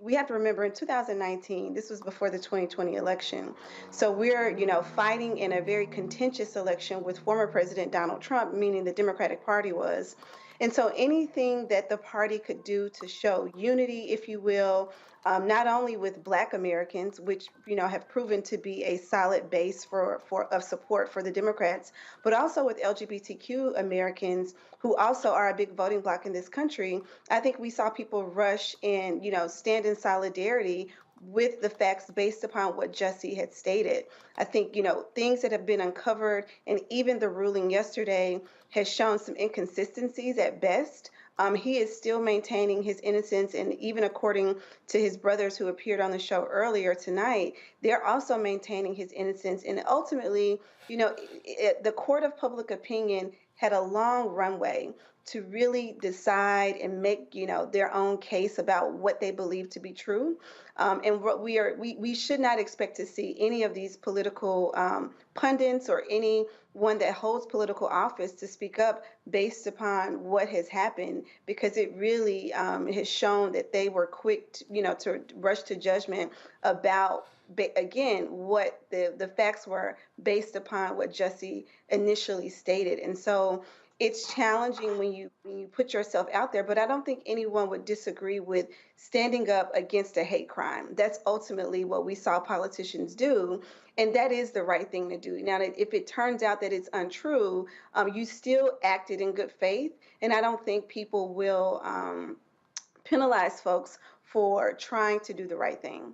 we have to remember in 2019, this was before the 2020 election. So we're, fighting in a very contentious election with former President Donald Trump, meaning the Democratic Party was. And so anything that the party could do to show unity, if you will, not only with Black Americans, which, have proven to be a solid base of support for the Democrats, but also with LGBTQ Americans who also are a big voting bloc in this country. I think we saw people rush and, stand in solidarity with the facts based upon what Jussie had stated. I think, things that have been uncovered and even the ruling yesterday has shown some inconsistencies at best. He is still maintaining his innocence, and even according to his brothers who appeared on the show earlier tonight, they're also maintaining his innocence. And ultimately, the court of public opinion had a long runway to really decide and make, their own case about what they believe to be true. And what we should not expect to see any of these political pundits or anyone that holds political office to speak up based upon what has happened, because it really has shown that they were quick to rush to judgment about, again, what the facts were based upon what Jussie initially stated. And so it's challenging when you put yourself out there, but I don't think anyone would disagree with standing up against a hate crime. That's ultimately what we saw politicians do, and that is the right thing to do. Now, if it turns out that it's untrue, you still acted in good faith, and I don't think people will penalize folks for trying to do the right thing.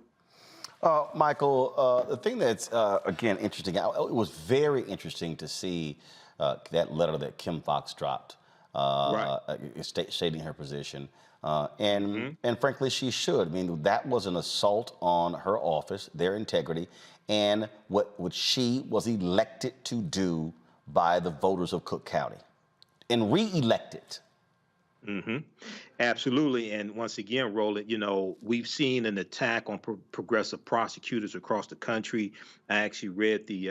Michael, the thing that's, again, interesting, it was very interesting to see that letter that Kim Foxx dropped, stating her position. And frankly, she should. I mean, that was an assault on her office, their integrity, and what she was elected to do by the voters of Cook County and re-elected. Mm-hmm. Absolutely. And once again, Roland, we've seen an attack on progressive prosecutors across the country. I actually read the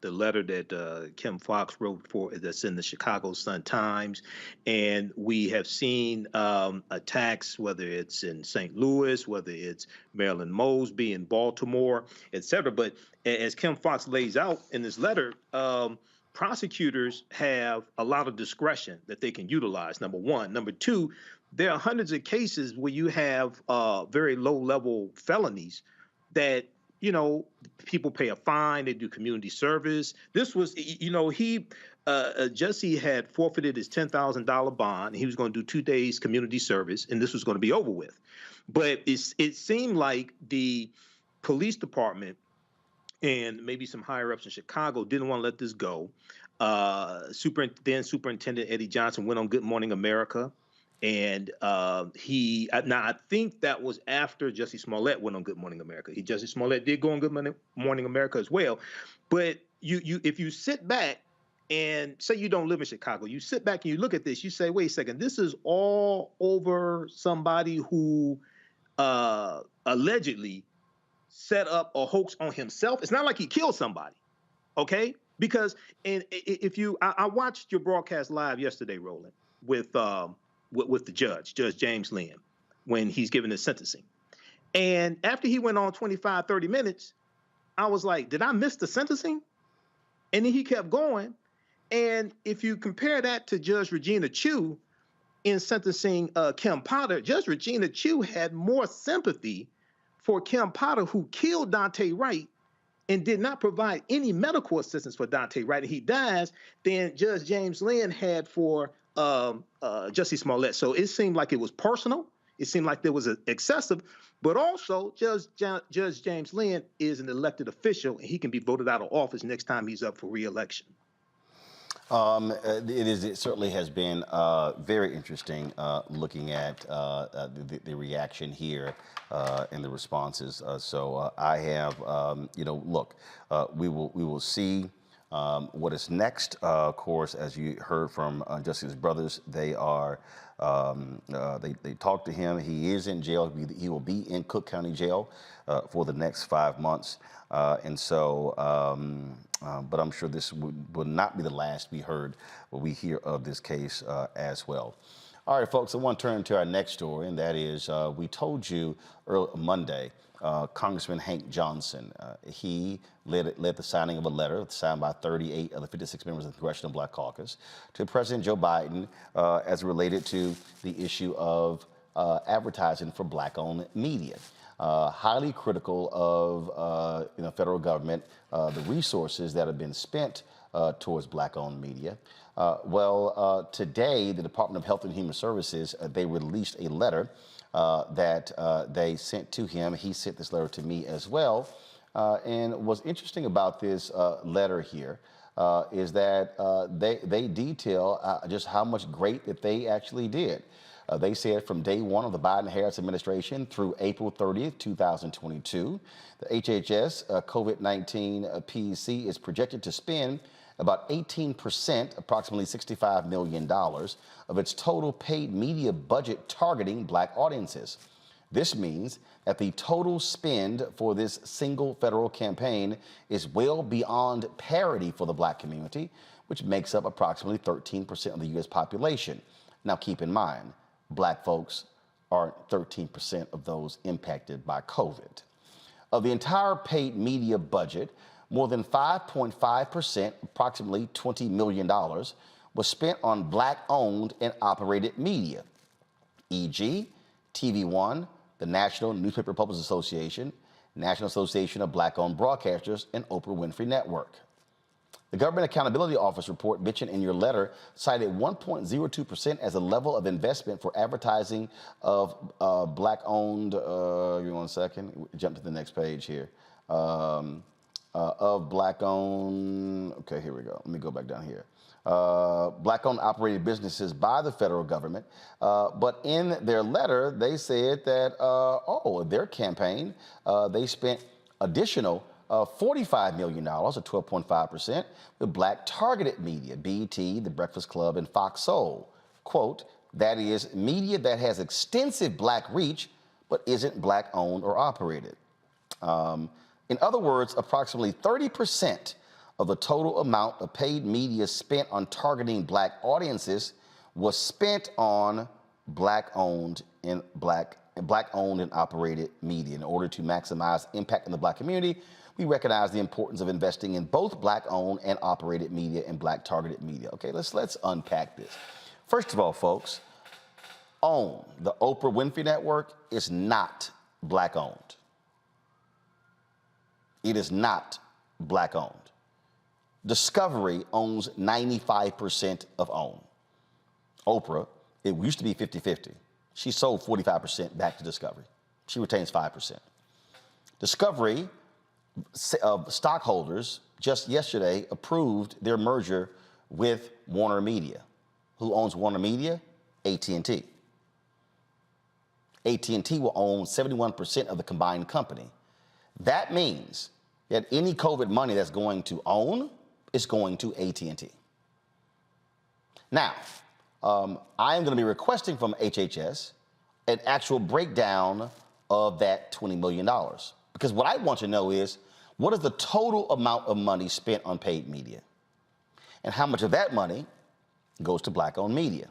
letter that Kim Foxx wrote that's in the Chicago Sun-Times, and we have seen attacks, whether it's in St. Louis, whether it's Marilyn Mosby in Baltimore, et cetera. But as Kim Foxx lays out in this letter, prosecutors have a lot of discretion that they can utilize, number one. Number two, there are hundreds of cases where you have very low-level felonies that, people pay a fine, they do community service. This was, Jussie had forfeited his $10,000 bond. He was going to do 2 days community service, and this was going to be over with. But it seemed like the police department and maybe some higher ups in Chicago didn't want to let this go. Then Superintendent Eddie Johnson went on Good Morning America, and now I think that was after Jussie Smollett went on Good Morning America. Jussie Smollett did go on Good Morning America as well. But if you sit back and say you don't live in Chicago, you sit back and you look at this, you say, wait a second, this is all over somebody who allegedly set up a hoax on himself. It's not like he killed somebody, okay? Because I watched your broadcast live yesterday, Roland, with the Judge James Lynn, when he's giving his sentencing. And after he went on 25, 30 minutes, I was like, did I miss the sentencing? And then he kept going. And if you compare that to Judge Regina Chu in sentencing Kim Potter, Judge Regina Chu had more sympathy for Kim Potter, who killed Daunte Wright and did not provide any medical assistance for Daunte Wright, and he dies, than Judge James Lynn had for Jussie Smollett. So it seemed like it was personal. It seemed like there was excessive, but also Judge James Lynn is an elected official, and he can be voted out of office next time he's up for re-election. It certainly has been very interesting looking at the reaction here and the responses. So I have, look, we will see what is next. Of course, as you heard from Jussie's brothers, they are they talked to him. He is in jail. He will be in Cook County Jail for the next 5 months. But I'm sure this will not be the last we hear of this case as well. All right, folks, I want to turn to our next story, and that is we told you early Monday, Congressman Hank Johnson, he led the signing of a letter signed by 38 of the 56 members of the Congressional Black Caucus to President Joe Biden as related to the issue of advertising for Black-owned media. Highly critical of federal government, the resources that have been spent towards Black-owned media. Today, the Department of Health and Human Services, they released a letter that they sent to him. He sent this letter to me as well. And what's interesting about this letter here is that they detail just how much great that they actually did. They said from day one of the Biden-Harris administration through April 30th, 2022, the HHS COVID-19 PEC is projected to spend about 18%, approximately $65 million, of its total paid media budget targeting Black audiences. This means that the total spend for this single federal campaign is well beyond parity for the Black community, which makes up approximately 13% of the U.S. population. Now, keep in mind, Black folks are 13% of those impacted by COVID. Of the entire paid media budget, more than 5.5%, approximately $20 million, was spent on Black-owned and operated media, e.g., TV One, the National Newspaper Publishers Association, National Association of Black-owned Broadcasters, and Oprah Winfrey Network. The Government Accountability Office report mentioned in your letter cited 1.02% as a level of investment for advertising of Black-owned, give me 1 second, jump to the next page here, of Black-owned, okay, here we go. Let me go back down here. Black-owned operated businesses by the federal government. But in their letter, they said that, their campaign, they spent additional $45 million, or 12.5%, with Black targeted media, BET, The Breakfast Club, and Fox Soul. Quote, That is, media that has extensive black reach but isn't black owned or operated. In other words, approximately 30% of the total amount of paid media spent on targeting black audiences was spent on black-owned and operated media. In order to maximize impact in the black community, we recognize the importance of investing in both black-owned and operated media and black-targeted media. Okay, let's unpack this. First of all, folks, OWN, the Oprah Winfrey Network, is not black-owned. It is not black-owned. Discovery owns 95% of OWN. Oprah, it used to be 50-50. She sold 45% back to Discovery. She retains 5%. Discovery stockholders just yesterday approved their merger with Warner Media. Who owns Warner Media? AT&T. AT&T will own 71% of the combined company. That means that any COVID money that's going to OWN is going to AT&T. Now, I am going to be requesting from HHS an actual breakdown of that $20 million. Because what I want to know is, what is the total amount of money spent on paid media? And how much of that money goes to black-owned media?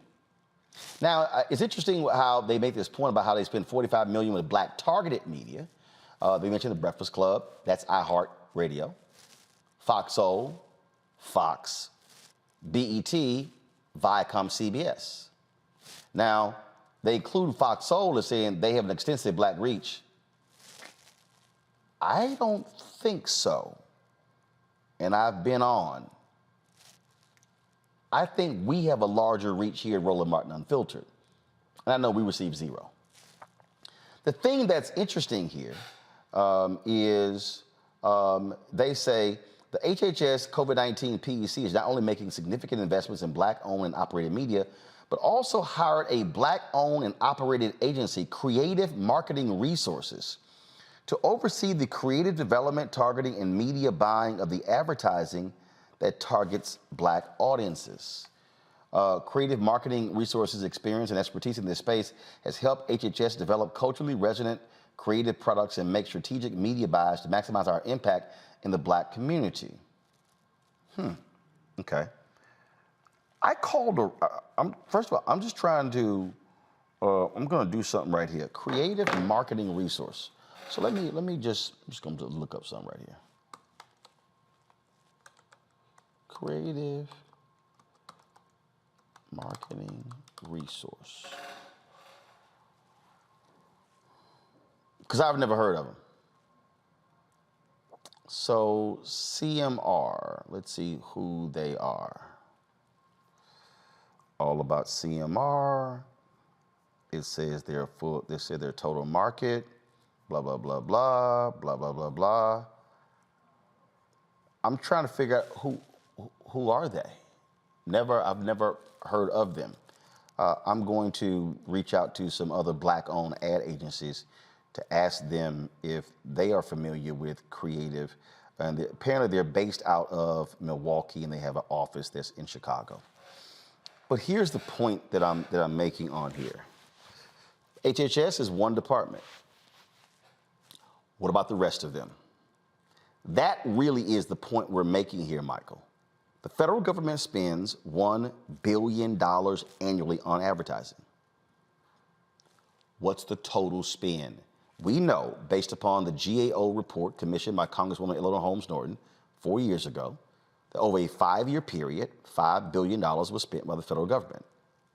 Now, it's interesting how they make this point about how they spend $45 million with black-targeted media. They mentioned the Breakfast Club, that's iHeartRadio, Fox Soul, Fox, BET, Viacom, CBS. Now, they include Fox Soul as saying they have an extensive black reach. I don't think so. And I've been on. I think we have a larger reach here at Roland Martin Unfiltered. And I know we receive 0. The thing that's interesting here is they say the HHS COVID-19 PEC is not only making significant investments in black-owned and operated media, but also hired a black-owned and operated agency, Creative Marketing Resources, to oversee the creative development, targeting, and media buying of the advertising that targets black audiences. Creative Marketing Resources' experience and expertise in this space has helped HHS develop culturally resonant creative products and make strategic media buys to maximize our impact in the black community. Okay. I called first of all, I'm just trying to, I'm gonna do something right here. Creative Marketing Resource. So I'm just gonna look up something right here. Creative Marketing Resource. Because I've never heard of them. So CMR, let's see who they are. All about CMR. It says their total market, blah, blah, blah, blah, blah, blah, blah, blah. I'm trying to figure out who are they? I've never heard of them. I'm going to reach out to some other black-owned ad agencies to ask them if they are familiar with creative. And apparently they're based out of Milwaukee and they have an office that's in Chicago. But here's the point that I'm making on here. HHS is one department. What about the rest of them? That really is the point we're making here, Michael. The federal government spends $1 billion annually on advertising. What's the total spend? We know, based upon the GAO report commissioned by Congresswoman Eleanor Holmes Norton 4 years ago, that over a 5-year period, $5 billion was spent by the federal government.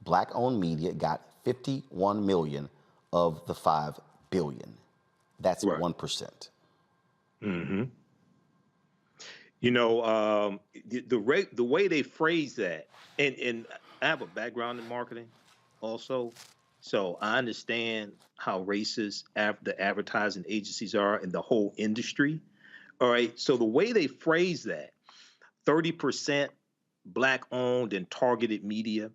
Black-owned media got $51 million of the $5 billion. That's right. 1%. Mm-hmm. You know, the way they phrase that, and I have a background in marketing also, so I understand how racist the advertising agencies are and the whole industry. All right, so the way they phrase that, 30% black-owned and targeted media,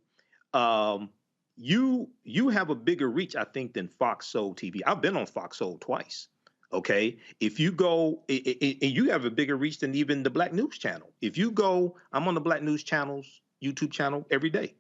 you have a bigger reach, I think, than Fox Soul TV. I've been on Fox Soul twice. Okay, if you go, and you have a bigger reach than even the Black News Channel. If you go, I'm on the Black News Channel's YouTube channel every day.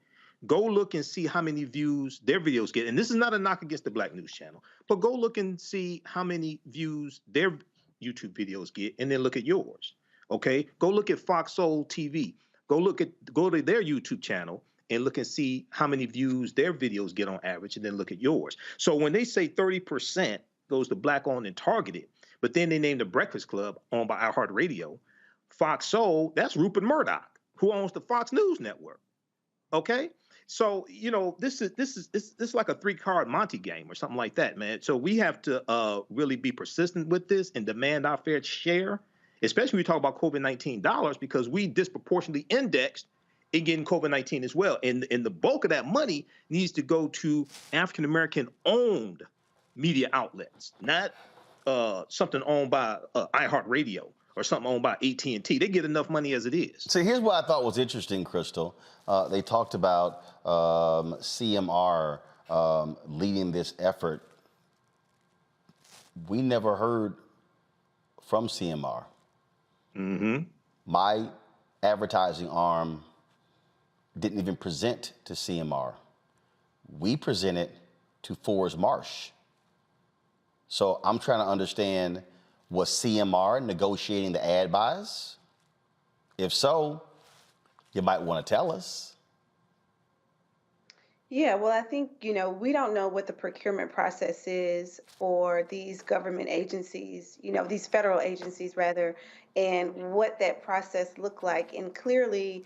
Go look and see how many views their videos get. And this is not a knock against the Black News Channel, but go look and see how many views their YouTube videos get, and then look at yours. Okay? Go look at Fox Soul TV. Go to their YouTube channel and look and see how many views their videos get on average, and then look at yours. So when they say 30% goes to Black-owned and targeted, but then they name the Breakfast Club owned by iHeartRadio, Fox Soul, that's Rupert Murdoch, who owns the Fox News Network. Okay? So, you know, this is like a 3-card Monte game or something like that, man. So we have to really be persistent with this and demand our fair share, especially when we talk about COVID-19 dollars, because we disproportionately indexed in getting COVID-19 as well. And the bulk of that money needs to go to African-American owned media outlets, not something owned by iHeartRadio or something owned by AT&T. They get enough money as it is. So here's what I thought was interesting, Crystal. They talked about CMR leading this effort. We never heard from CMR. Mm-hmm. My advertising arm didn't even present to CMR. We presented to Forrest Marsh. So I'm trying to understand, was CMR negotiating the ad buys? If so, you might want to tell us. Yeah, well, I think, you know, we don't know what the procurement process is for these government agencies, you know, these federal agencies rather, and what that process looked like. And clearly,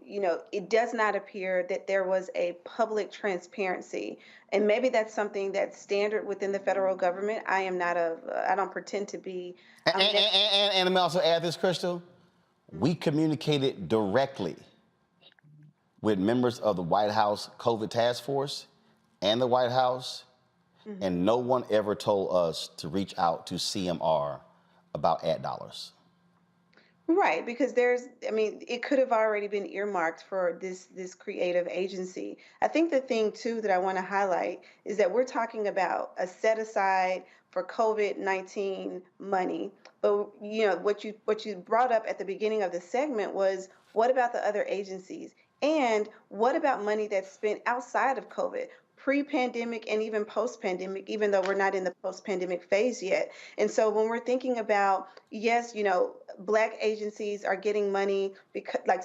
you know, it does not appear that there was a public transparency. And maybe that's something that's standard within the federal government. I don't pretend to be. And let me also add this, Crystal. We communicated directly with members of the White House COVID task force and the White House, and no one ever told us to reach out to CMR about ad dollars. Right, because it could have already been earmarked for this creative agency. I think the thing too that I want to highlight is that we're talking about a set aside for COVID-19 money. But you know what you brought up at the beginning of the segment was, what about the other agencies? And what about money that's spent outside of COVID, pre-pandemic and even post-pandemic, even though we're not in the post-pandemic phase yet? And so when we're thinking about, yes, you know, Black agencies are getting money because, like,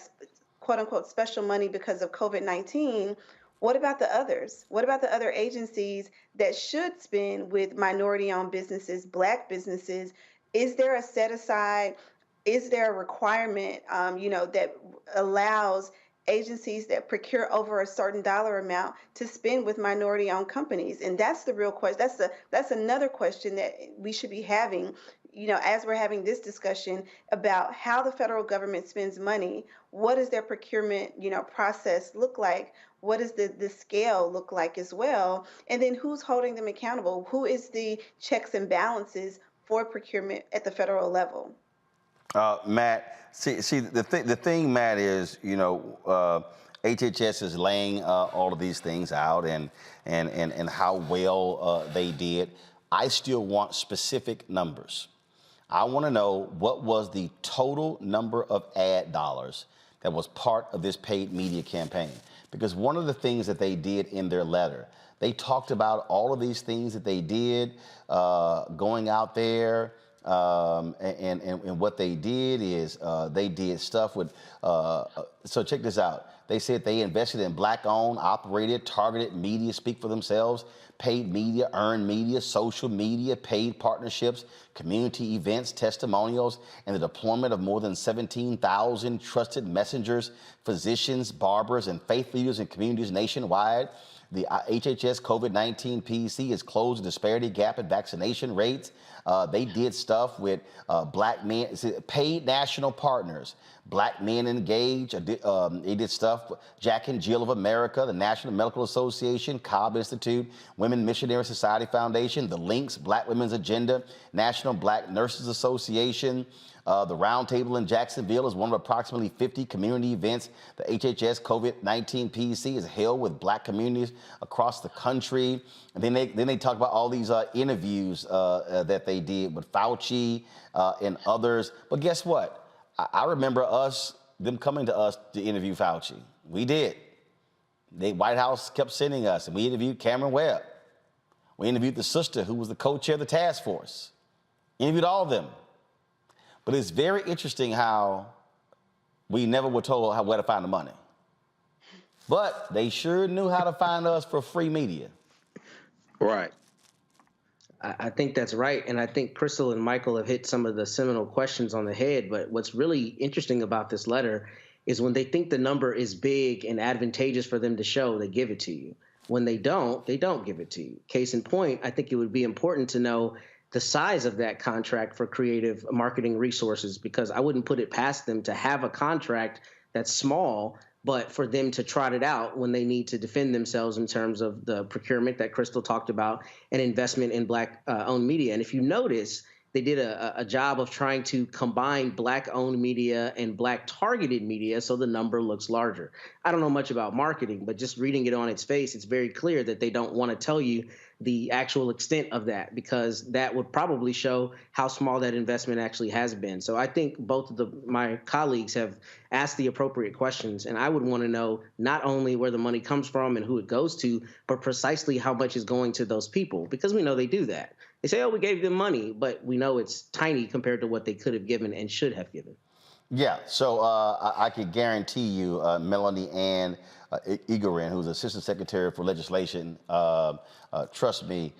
quote unquote, special money because of COVID-19, what about the others? What about the other agencies that should spend with minority-owned businesses, Black businesses? Is there a set aside? Is there a requirement, you know, that allows agencies that procure over a certain dollar amount to spend with minority-owned companies? And that's the real question. That's another question that we should be having, you know, as we're having this discussion about how the federal government spends money. What does their procurement, you know, process look like? What does the scale look like as well? And then who's holding them accountable? Who is the checks and balances for procurement at the federal level? Matt, see the thing, Matt, is, you know, HHS is laying all of these things out and how well they did. I still want specific numbers. I want to know what was the total number of ad dollars that was part of this paid media campaign. Because one of the things that they did in their letter, they talked about all of these things that they did going out there. And what they did is they did stuff with, so check this out. They said they invested in Black-owned, operated, targeted media, speak for themselves, paid media, earned media, social media, paid partnerships, community events, testimonials, and the deployment of more than 17,000 trusted messengers, physicians, barbers, and faith leaders in communities nationwide. The HHS COVID-19 PEC has closed the disparity gap in vaccination rates. They did stuff with Black men, paid national partners, Black Men Engage. They did stuff with Jack and Jill of America, the National Medical Association, Cobb Institute, Women Missionary Society Foundation, the Links, Black Women's Agenda, National Black Nurses Association. The Roundtable in Jacksonville is one of approximately 50 community events the HHS COVID-19 PEC has held with Black communities across the country. And then they talk about all these interviews that they did with Fauci and others. But guess what? I remember them coming to us to interview Fauci. We did. The White House kept sending us, and we interviewed Cameron Webb. We interviewed the sister who was the co-chair of the task force. Interviewed all of them. But it's very interesting how we never were told where to find the money. But they sure knew how to find us for free media. Right. I think that's right. And I think Crystal and Michael have hit some of the seminal questions on the head. But what's really interesting about this letter is when they think the number is big and advantageous for them to show, they give it to you. When they don't give it to you. Case in point, I think it would be important to know the size of that contract for creative marketing resources, because I wouldn't put it past them to have a contract that's small, but for them to trot it out when they need to defend themselves in terms of the procurement that Crystal talked about and investment in Black-owned media. And if you notice, they did a job of trying to combine Black-owned media and Black-targeted media so the number looks larger. I don't know much about marketing, but just reading it on its face, it's very clear that they don't want to tell you the actual extent of that, because that would probably show how small that investment actually has been. So I think both of my colleagues have asked the appropriate questions, and I would want to know not only where the money comes from and who it goes to, but precisely how much is going to those people, because we know they do that. They say, oh, we gave them money, but we know it's tiny compared to what they could have given and should have given. Yeah, so I could guarantee you Melanie Ann Igorin, who's Assistant Secretary for Legislation, trust me,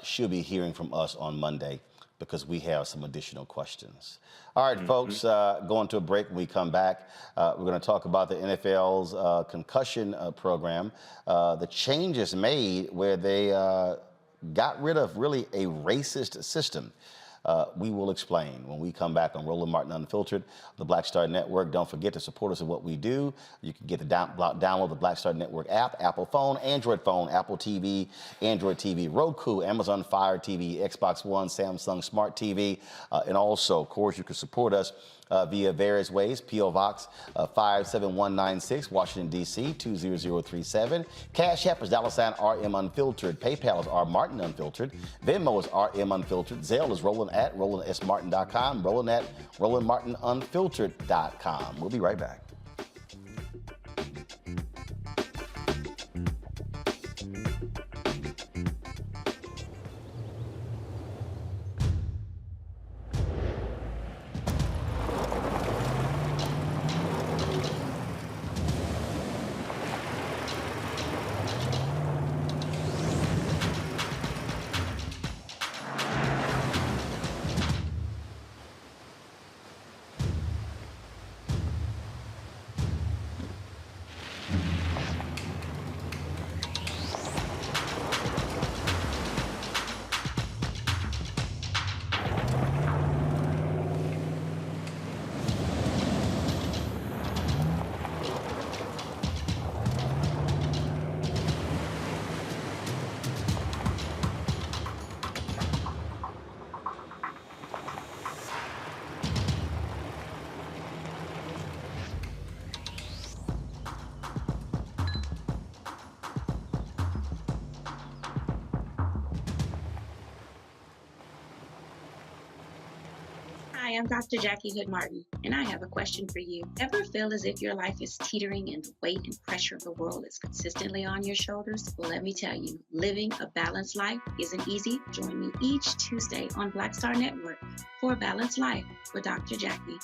she'll be hearing from us on Monday because we have some additional questions. All right, folks, going to a break. When we come back, we're going to talk about the NFL's concussion program, the changes made where they got rid of really a racist system. We will explain when we come back on Roland Martin Unfiltered, the Black Star Network. Don't forget to support us in what we do. You can get the download the Black Star Network app, Apple phone, Android phone, Apple TV, Android TV, Roku, Amazon Fire TV, Xbox One, Samsung Smart TV, and also, of course, you can support us via various ways. P.O. Box 57196, Washington, D.C. 20037. Cash App is $RM Unfiltered. PayPal is R Martin Unfiltered. Venmo is RM Unfiltered. Zelle is Roland at RolandSMartin.com. Roland at RolandMartinUnfiltered.com. We'll be right back. Hi, I'm Dr. Jackie Hood Martin, and I have a question for you. Ever feel as if your life is teetering and the weight and pressure of the world is consistently on your shoulders? Well, let me tell you, living a balanced life isn't easy. Join me each Tuesday on Black Star Network for A Balanced Life with Dr. Jackie.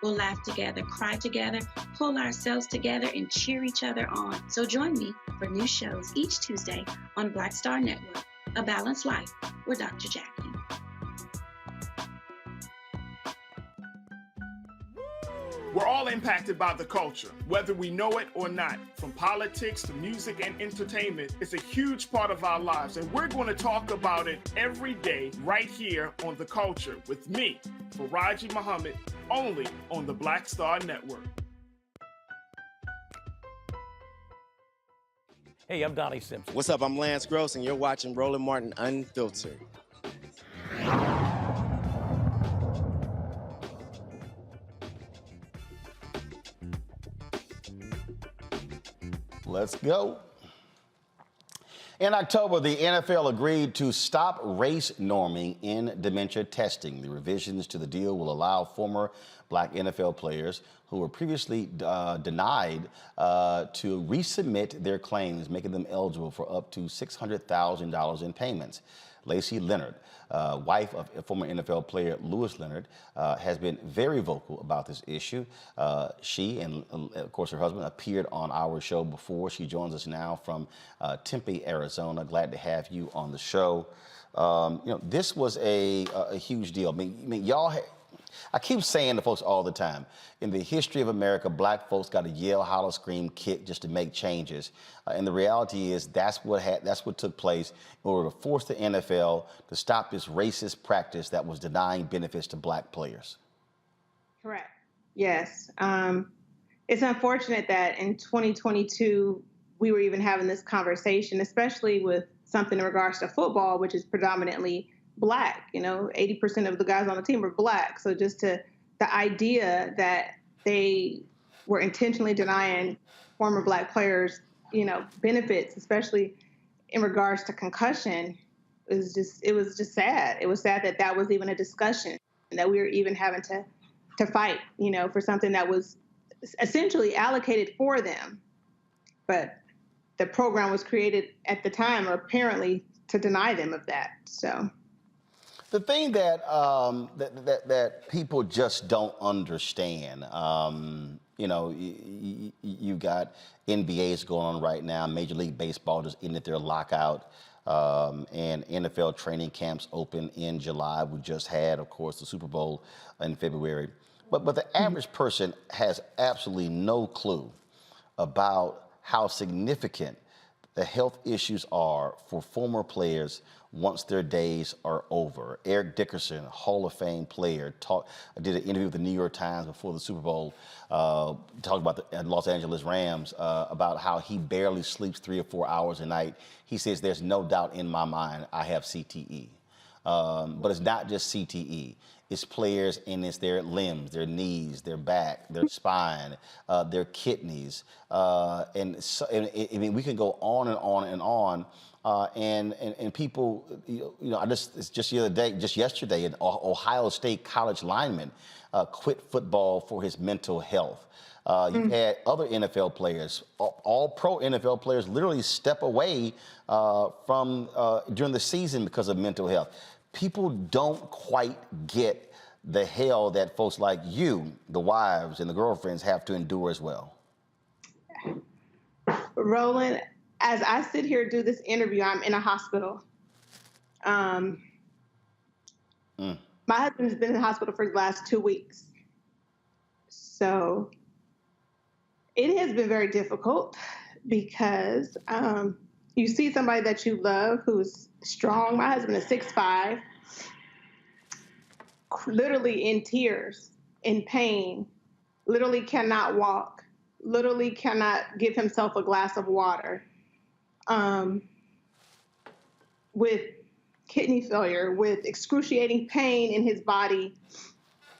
We'll laugh together, cry together, pull ourselves together, and cheer each other on. So join me for new shows each Tuesday on Black Star Network, A Balanced Life with Dr. Jackie. We're all impacted by the culture, whether we know it or not. From politics to music and entertainment, it's a huge part of our lives, and we're going to talk about it every day right here on The Culture with me, Faraji Muhammad, only on the Black Star Network. Hey, I'm Donnie Simpson. What's up? I'm Lance Gross, and you're watching Roland Martin Unfiltered. Let's go. In October, the NFL agreed to stop race norming in dementia testing. The revisions to the deal will allow former black NFL players who were previously denied to resubmit their claims, making them eligible for up to $600,000 in payments. Lacey Leonard, wife of former NFL player Lewis Leonard, has been very vocal about this issue. She and, of course, her husband appeared on our show before. She joins us now from Tempe, Arizona. Glad to have you on the show. This was a huge deal. I mean, y'all. I keep saying to folks all the time, in the history of America, black folks got to yell, holler, scream, kick just to make changes. And the reality is that's what took place in order to force the NFL to stop this racist practice that was denying benefits to black players. Correct. Yes. It's unfortunate that in 2022, we were even having this conversation, especially with something in regards to football, which is predominantly Black. 80% of the guys on the team are Black. So just the idea that they were intentionally denying former Black players, benefits, especially in regards to concussion, it was just sad. It was sad that was even a discussion, and that we were even having to fight, for something that was essentially allocated for them. But the program was created at the time, apparently, to deny them of that. So. The thing that that people just don't understand, you've got NBA's going on right now. Major League Baseball just ended their lockout, and NFL training camps open in July. We just had, of course, the Super Bowl in February. But the average person has absolutely no clue about how significant the health issues are for former players once their days are over. Eric Dickerson, Hall of Fame player, did an interview with the New York Times before the Super Bowl, talked about the Los Angeles Rams, about how he barely sleeps 3 or 4 hours a night. He says, there's no doubt in my mind I have CTE. But it's not just CTE. It's players, and it's their limbs, their knees, their back, their spine, their kidneys. I mean, we can go on and on and on. And people, it's just the other day, just yesterday, an Ohio State college lineman quit football for his mental health. You've had other NFL players, all pro NFL players, literally step away from during the season because of mental health. People don't quite get the hell that folks like you, the wives and the girlfriends, have to endure as well. Roland, as I sit here and do this interview, I'm in a hospital. My husband's been in the hospital for the last 2 weeks. So it has been very difficult because you see somebody that you love who's strong. My husband is 6'5", literally in tears, in pain, literally cannot walk, literally cannot give himself a glass of water, with kidney failure, with excruciating pain in his body,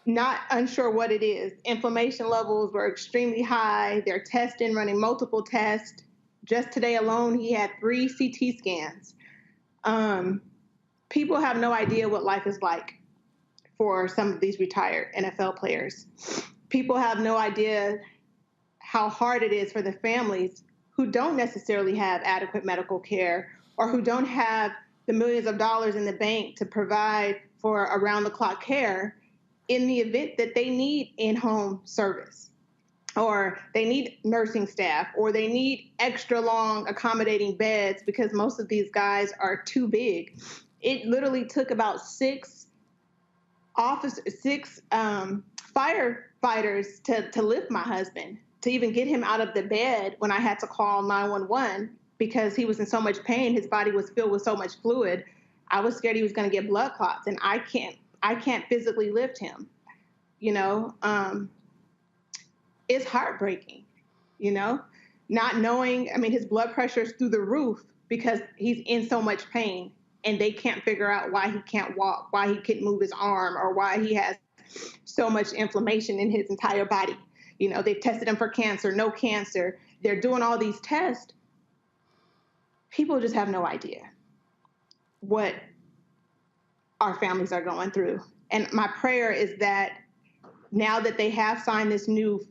not unsure what it is. Inflammation levels were extremely high. They're testing, running multiple tests. Just today alone, he had 3 CT scans. People have no idea what life is like for some of these retired NFL players. People have no idea how hard it is for the families who don't necessarily have adequate medical care or who don't have the millions of dollars in the bank to provide for around-the-clock care in the event that they need in-home service, or they need nursing staff, or they need extra long accommodating beds because most of these guys are too big. It literally took about 6 firefighters to lift my husband, to even get him out of the bed when I had to call 911 because he was in so much pain. His body was filled with so much fluid. I was scared he was going to get blood clots, and I can't physically lift him. It's heartbreaking, not knowing. I mean, his blood pressure is through the roof because he's in so much pain, and they can't figure out why he can't walk, why he can't move his arm, or why he has so much inflammation in his entire body. They've tested him for cancer, no cancer. They're doing all these tests. people just have no idea what our families are going through. And my prayer is that now that they have signed this new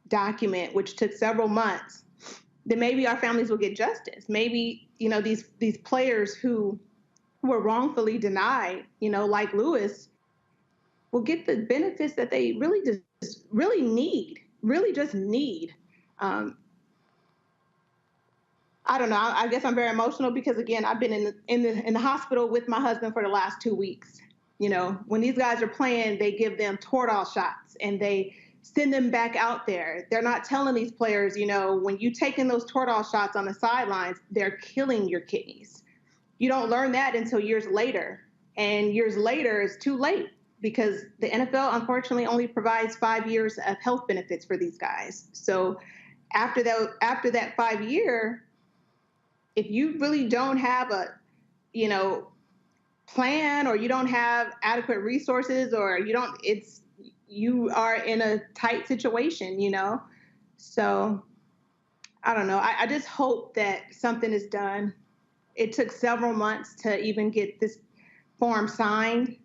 document, which took several months, then maybe our families will get justice. Maybe, these players who were wrongfully denied, like Lewis, will get the benefits that they really just need. I don't know. I guess I'm very emotional because, again, I've been in the hospital with my husband for the last 2 weeks. When these guys are playing, they give them Toradol shots and they send them back out there. They're not telling these players, when you taking those Toradol shots on the sidelines, they're killing your kidneys. You don't learn that until years later. And years later is too late because the NFL, unfortunately, only provides 5 years of health benefits for these guys. So after that 5 year, if you really don't have a, plan, or you don't have adequate resources, or you are in a tight situation, So I don't know. I just hope that something is done. It took several months to even get this form signed.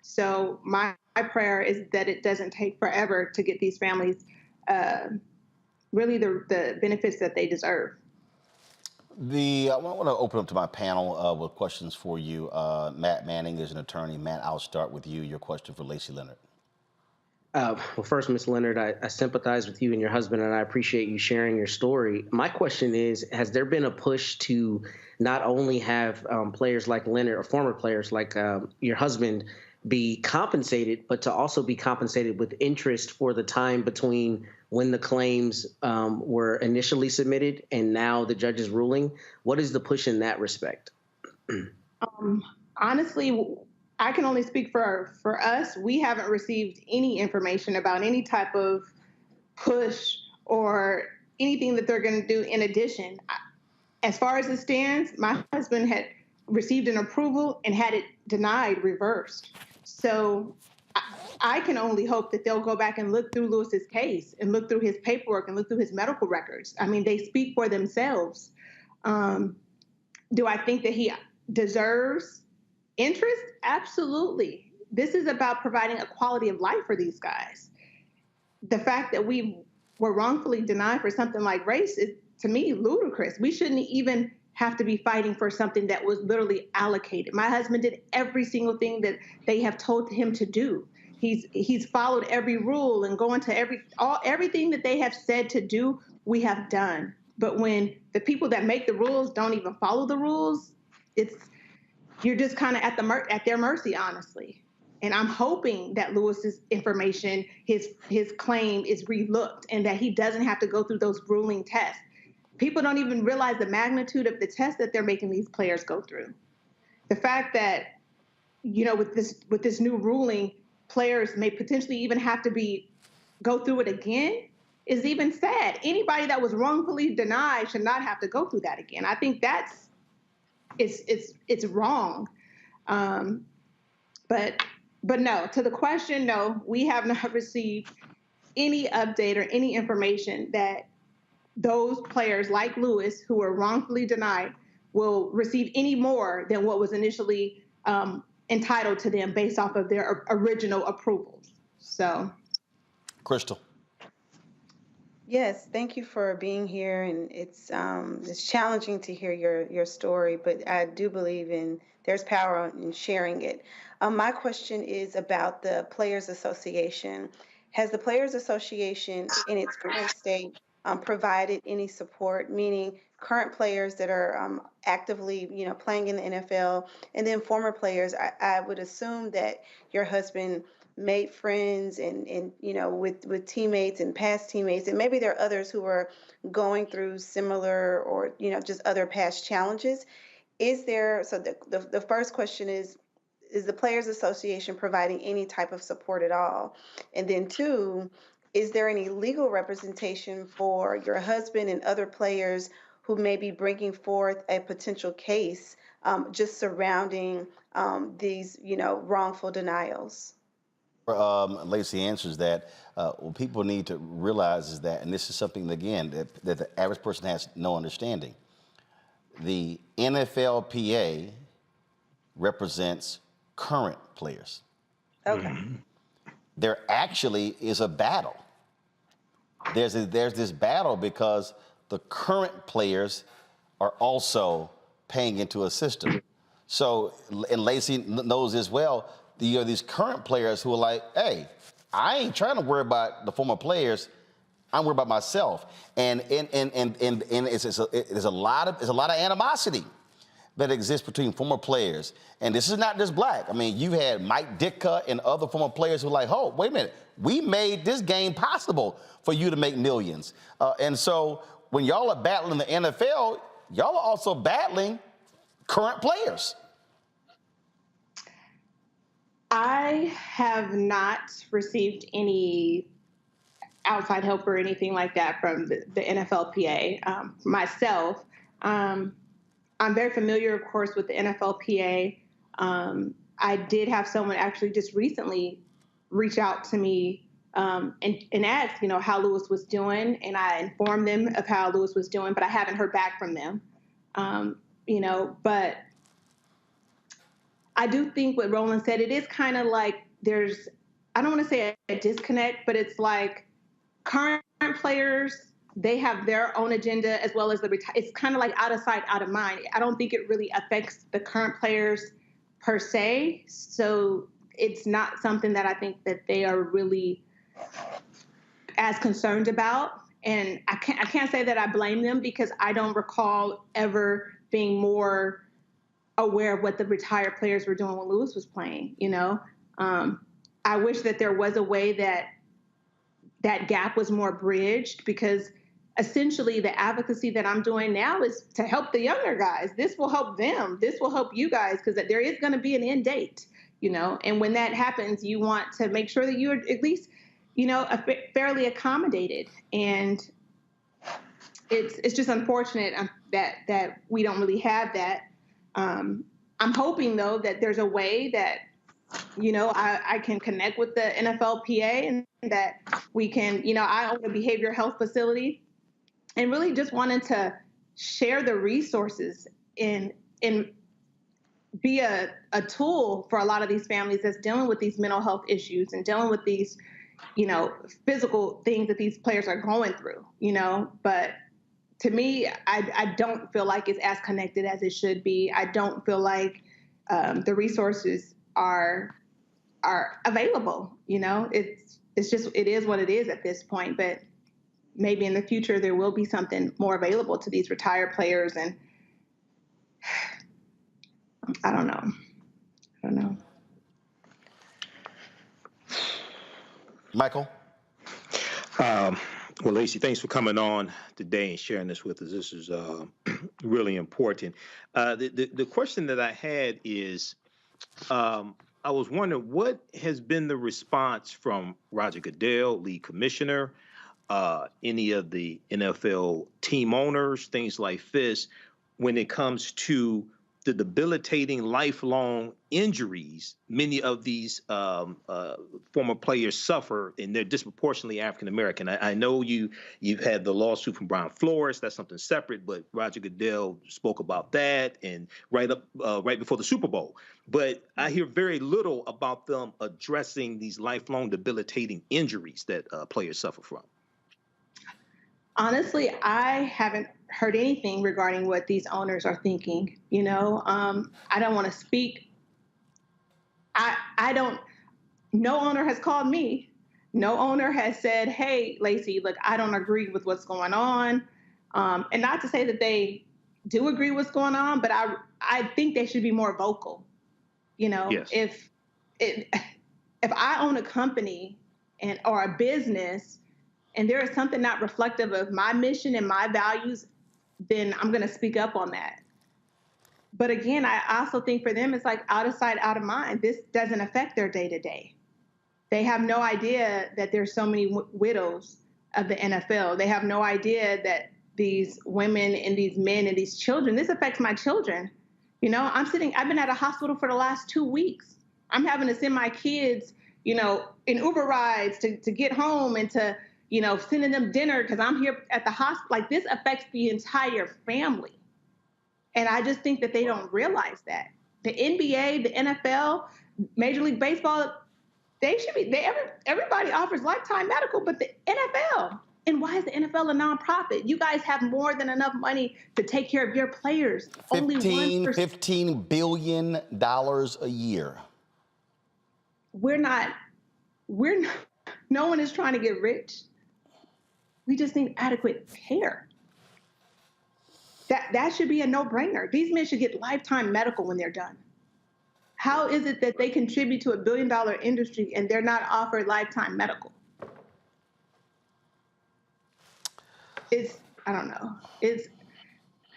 So my prayer is that it doesn't take forever to get these families really the benefits that they deserve. I want to open up to my panel with questions for you. Matt Manning is an attorney. Matt, I'll start with you. Your question for Lacey Leonard. Well, first, Ms. Leonard, I sympathize with you and your husband, and I appreciate you sharing your story. My question is, has there been a push to not only have players like Leonard, or former players like your husband, be compensated, but to also be compensated with interest for the time between when the claims were initially submitted and now the judge's ruling? What is the push in that respect? Honestly, I can only speak for us. We haven't received any information about any type of push or anything that they're going to do in addition. As far as it stands, my husband had received an approval and had it denied, reversed. So I can only hope that they'll go back and look through Lewis's case and look through his paperwork and look through his medical records. I mean, they speak for themselves. Do I think that he deserves interest? Absolutely. This is about providing a quality of life for these guys. The fact that we were wrongfully denied for something like race is, to me, ludicrous. We shouldn't even have to be fighting for something that was literally allocated. My husband did every single thing that they have told him to do. He's followed every rule and going to everything that they have said to do, we have done. But when the people that make the rules don't even follow the rules, you're just kind of at their mercy, honestly. And I'm hoping that Lewis's information, his claim is relooked and that he doesn't have to go through those grueling tests. People don't even realize the magnitude of the tests that they're making these players go through. The fact that, with this new ruling, players may potentially even have to go through it again is even sad. Anybody that was wrongfully denied should not have to go through that again. I think it's wrong. But no, to the question, no, we have not received any update or any information that those players like Lewis who were wrongfully denied will receive any more than what was initially entitled to them based off of their original approvals. So, Crystal. Yes, thank you for being here, and it's challenging to hear your story, but I do believe there's power in sharing it. My question is about the Players Association. Has the Players Association in its current state provided any support, meaning current players that are actively, playing in the NFL, and then former players? I would assume that your husband made friends and with teammates and past teammates, and maybe there are others who are going through similar or just other past challenges. The first question is the Players Association providing any type of support at all? And then two, is there any legal representation for your husband and other players who may be bringing forth a potential case just surrounding these wrongful denials? Lacey answers that. What people need to realize is that, and this is something, again, that the average person has no understanding. the NFLPA represents current players. Okay. There actually is a battle. There's this battle because the current players are also paying into a system. So, and Lacey knows as well, you have these current players who are like, hey, I ain't trying to worry about the former players. I'm worried about myself. And there's a lot of animosity that exists between former players. And this is not just black. I mean, you had Mike Ditka and other former players who are like, oh, wait a minute, we made this game possible for you to make millions. And so when y'all are battling the NFL, y'all are also battling current players. I have not received any outside help or anything like that from the NFLPA. Myself, I'm very familiar, of course, with the NFLPA. I did have someone actually just recently reach out to me and ask, how Lewis was doing, and I informed them of how Lewis was doing, but I haven't heard back from them. But I do think what Roland said, it is kind of like I don't want to say a disconnect, but it's like current players, they have their own agenda as well as it's kind of like out of sight, out of mind. I don't think it really affects the current players per se. So it's not something that I think that they are really as concerned about. And I can't say that I blame them because I don't recall ever being more aware of what the retired players were doing when Lewis was playing, I wish that there was a way that gap was more bridged, because essentially the advocacy that I'm doing now is to help the younger guys. This will help them. This will help you guys, because there is going to be an end date, and when that happens, you want to make sure that you're at least, fairly accommodated. And it's just unfortunate that we don't really have that. I'm hoping, though, that there's a way that, I can connect with the NFLPA and that we can, I own a behavioral health facility and really just wanted to share the resources and be a tool for a lot of these families that's dealing with these mental health issues and dealing with these, physical things that these players are going through, but to me, I don't feel like it's as connected as it should be. I don't feel like the resources are available. It's just, it is what it is at this point. But maybe in the future there will be something more available to these retired players. And I don't know. Michael. Well, Lacey, thanks for coming on today and sharing this with us. This is really important. The question that I had is, I was wondering, what has been the response from Roger Goodell, league commissioner, any of the NFL team owners, things like this, when it comes to the debilitating lifelong injuries many of these former players suffer, and they're disproportionately African-American. I know you've had the lawsuit from Brian Flores. That's something separate, but Roger Goodell spoke about that and right before the Super Bowl. But I hear very little about them addressing these lifelong debilitating injuries that players suffer from. Honestly, I haven't heard anything regarding what these owners are thinking. I don't want to speak. No owner has called me. No owner has said, hey, Lacey, look, I don't agree with what's going on. And not to say that they do agree with what's going on, but I think they should be more vocal. Yes. If I own a company or a business, and there is something not reflective of my mission and my values, then I'm going to speak up on that. But again, I also think for them, it's like out of sight, out of mind. This doesn't affect their day-to-day. They have no idea that there's so many widows of the NFL. They have no idea that these women and these men and these children, this affects my children. I've been at a hospital for the last 2 weeks. I'm having to send my kids, in Uber rides to get home and to, sending them dinner because I'm here at the hospital. Like, this affects the entire family. And I just think that they don't realize that. The NBA, the NFL, Major League Baseball, everybody offers lifetime medical, but the NFL. And why is the NFL a nonprofit? You guys have more than enough money to take care of your players. $15 billion a year. No one is trying to get rich. We just need adequate care. That should be a no-brainer. These men should get lifetime medical when they're done. How is it that they contribute to $1 billion industry and they're not offered lifetime medical? I don't know.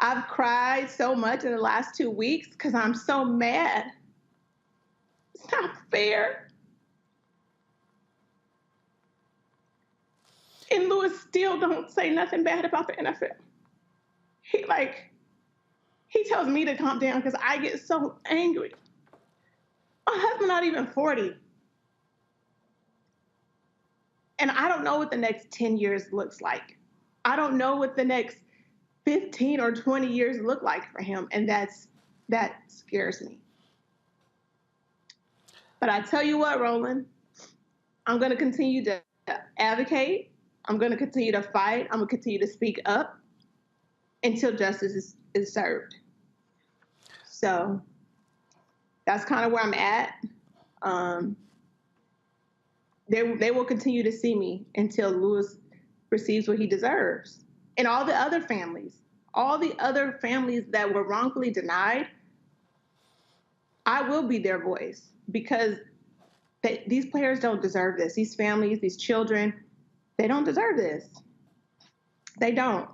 I've cried so much in the last 2 weeks because I'm so mad. It's not fair. And Lewis still don't say nothing bad about the NFL. He tells me to calm down because I get so angry. My husband's not even 40. And I don't know what the next 10 years looks like. I don't know what the next 15 or 20 years look like for him. And that scares me. But I tell you what, Roland, I'm going to continue to advocate. I'm going to continue to fight. I'm going to continue to speak up until justice is served. So that's kind of where I'm at. They will continue to see me until Lewis receives what he deserves. And all the other families that were wrongfully denied, I will be their voice because these players don't deserve this. These families, these children, they don't deserve this. They don't.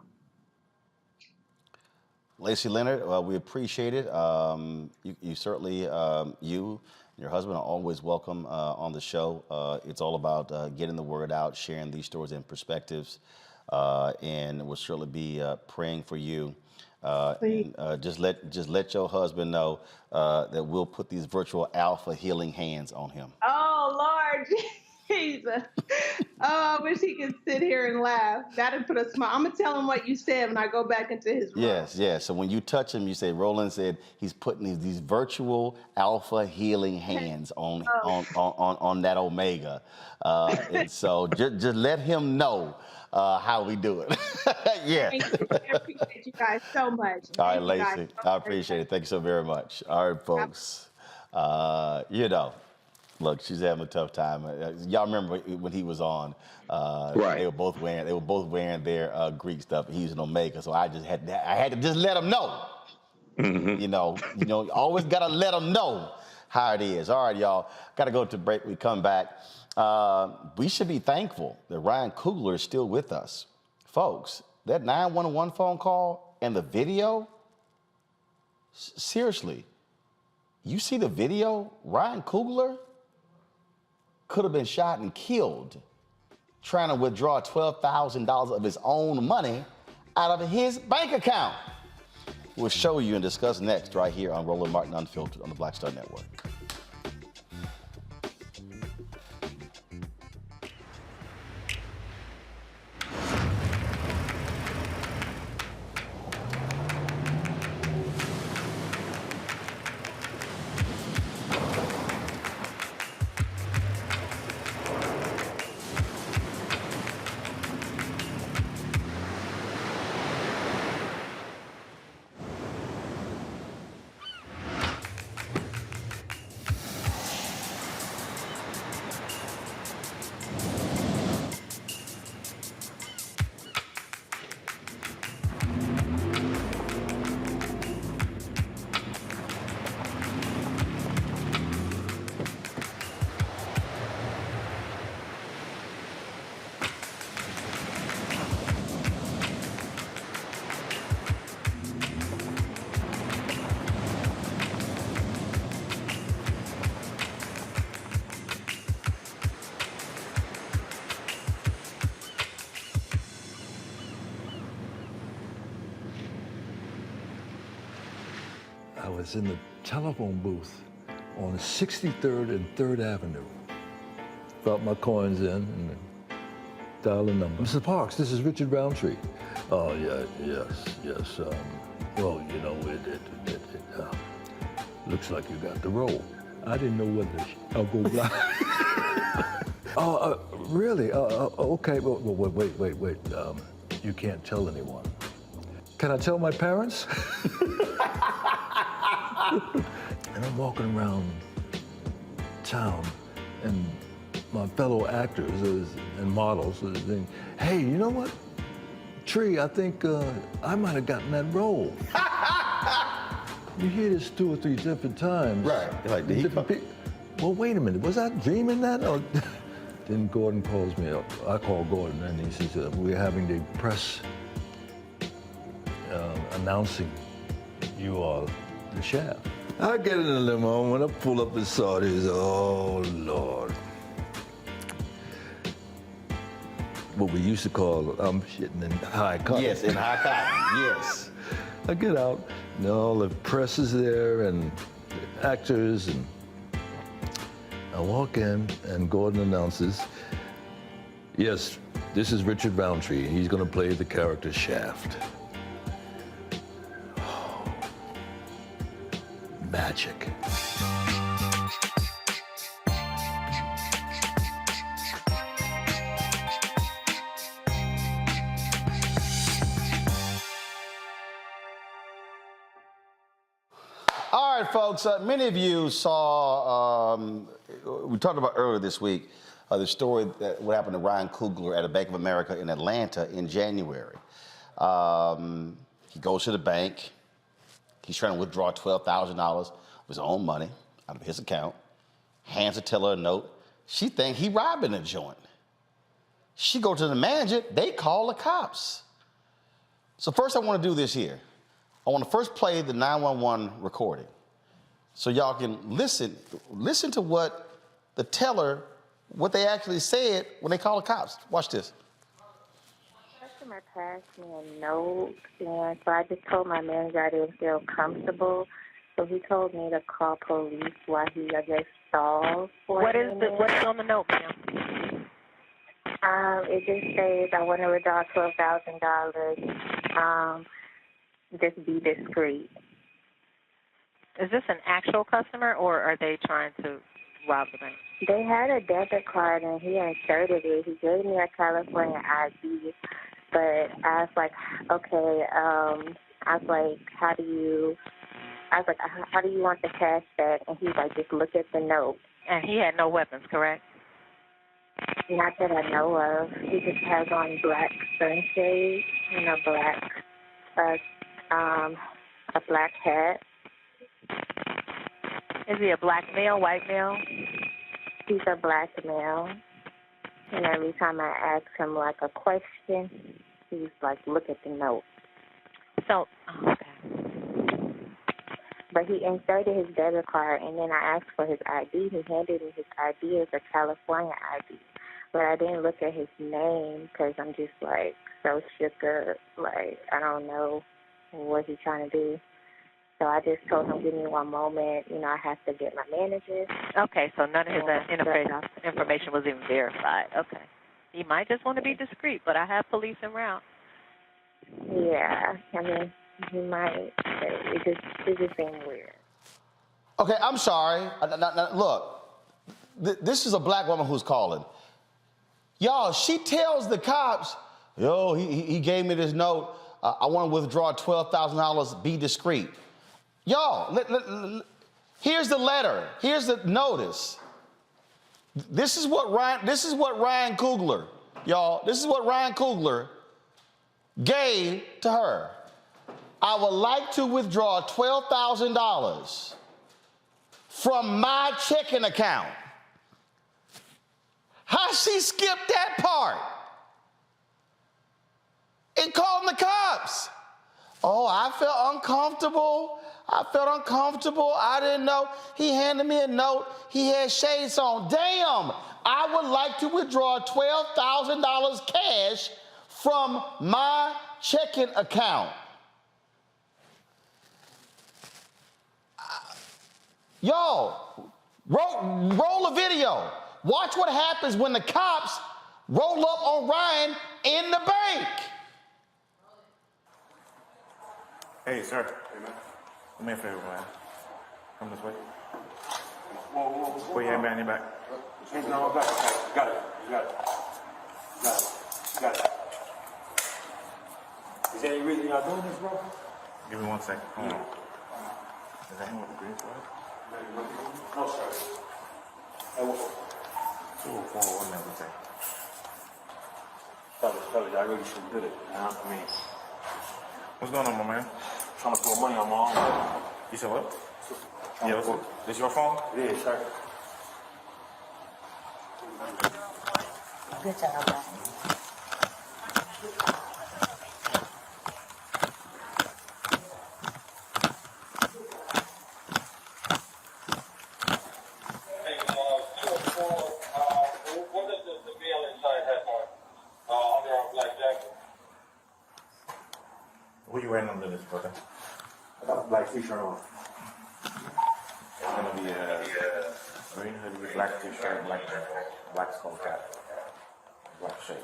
Lacey, Leonard, we appreciate it. You certainly, you and your husband are always welcome on the show. It's all about getting the word out, sharing these stories and perspectives, and we'll certainly be praying for you. And, just let your husband know that we'll put these virtual alpha healing hands on him. Oh, Lord Jesus. Oh, I wish he could sit here and laugh. That'd put a smile. I'm going to tell him what you said when I go back into his room. Yes. So when you touch him, you say, Roland said he's putting these virtual alpha healing hands on that Omega. And so just let him know how we do it. Yeah. Thank you. I appreciate you guys so much. All right, Lacey. I appreciate it. Thank you so very much. All right, folks. Look, she's having a tough time. Y'all remember when he was on? Right. They were both wearing their Greek stuff. He was an Omega, so I had to just let him know. Mm-hmm. You know, always gotta let them know how it is. All right, y'all. Gotta go to break. We come back. We should be thankful that Ryan Coogler is still with us, folks. That 911 phone call and the video. Seriously, you see the video? Ryan Coogler could have been shot and killed trying to withdraw $12,000 of his own money out of his bank account. We'll show you and discuss next right here on Roland Martin Unfiltered on the Black Star Network. I was in the telephone booth on 63rd and 3rd Avenue. Brought my coins in, and Dial the number. Mrs. Parks, this is Richard Roundtree. Oh, yeah, yes. Well, you know, it looks like you got the role. I didn't know whether I'll go blind. Oh, really? Okay, well, wait. You can't tell anyone. Can I tell my parents? And I'm walking around town, and my fellow actors and models are saying, hey, you know what? Tree, I think I might have gotten that role. You hear this 2 or 3 different times. Right. Like, did he well, wait a minute. Was I dreaming that? Or then Gordon calls me up. I call Gordon, and he says, we're having the press announcing you are the Shaft. I get in the limo, when I pull up beside it, oh, Lord. What we used to call, I'm shitting in high cotton. Yes, in high cotton, yes. I get out, and all the press is there, and actors, and I walk in, and Gordon announces, yes, this is Richard Roundtree, and he's gonna play the character Shaft. Magic. All right, folks, many of you saw, we talked about earlier this week, the story that what happened to Ryan Coogler at a Bank of America in Atlanta in January. He goes to the bank. He's trying to withdraw $12,000 of his own money out of his account, hands the teller a note. She thinks he robbing the joint. She goes to the manager, they call the cops. So first I want to do this here. I want to first play the 911 recording so y'all can listen to what the teller, what they actually said when they call the cops. Watch this. Customer passed me a note, and so I just told my manager I didn't feel comfortable. So he told me to call police while he, I guess, stalled for What's on the note, ma'am? It just says I want to withdraw $12,000. Just be discreet. Is this an actual customer, or are they trying to rob the bank? They had a debit card, and he inserted it. He gave me a California ID, but I was like, okay. How do you want the cash back? And he's like, just look at the note. And he had no weapons, correct? Not that I know of. He just has on black sunshades and a black hat. Is he a black male, white male? He's a black male. And every time I ask him like a question, he's like, look at the note. So, okay. But he inserted his debit card, and then I asked for his ID. He handed me his ID as a California ID. But I didn't look at his name because I'm just like so shook up. Like, I don't know what he's trying to do. So I just told him, give me one moment. You know, I have to get my manager. Okay, so none of his information was even verified. Okay. He might just want to be discreet, but I have police en route. Yeah, I mean, he might. It just seemed weird. Okay, I'm sorry. Look, this is a black woman who's calling. Y'all, she tells the cops, yo, he gave me this note. I want to withdraw $12,000. Be discreet. Y'all, here's the letter. Here's the notice. This is what Ryan Coogler, y'all. This is what Ryan Coogler gave to her. I would like to withdraw $12,000 from my checking account. How she skipped that part and called the cops? Oh, I felt uncomfortable. I didn't know. He handed me a note. He had shades on. Damn, I would like to withdraw $12,000 cash from my checking account. Y'all, roll a video. Watch what happens when the cops roll up on Ryan in the bank. Hey, sir. Hey, man. Do me a favor, man. Come this way. Put your hand behind your back. No, got it. Got it. Got it. Got it. Got it. Is there any reason y'all doing this, bro? Give me 1 second. Hold on. Is that him with the green flag? No, sir. Hey, what? 204, one minute, okay. Fellas, I really should do it. I mean, What's going on, my man? trying to throw money on my own. You said what? Yeah, what's up? This your phone? It is, sir. Good job, guys. Who you wearing under this, brother? I got a black t-shirt on. It's gonna be a green hoodie with black t-shirt, black skull cap, black shirt.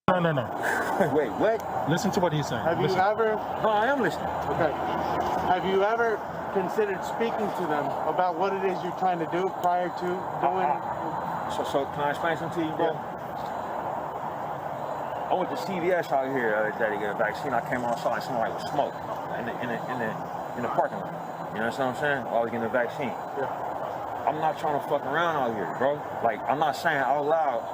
No. Wait, what? Listen to what he's saying. Have you ever? No, I am listening. Okay. Have you ever considered speaking to them about what it is you're trying to do prior to doing? So can I explain something to you, bro? I went to CVS out here the other day to get a vaccine. I came outside and smelled like smoke in the parking lot. You know what I'm saying? I was getting a vaccine. Yeah. I'm not trying to fuck around out here, bro. Like, I'm not saying out loud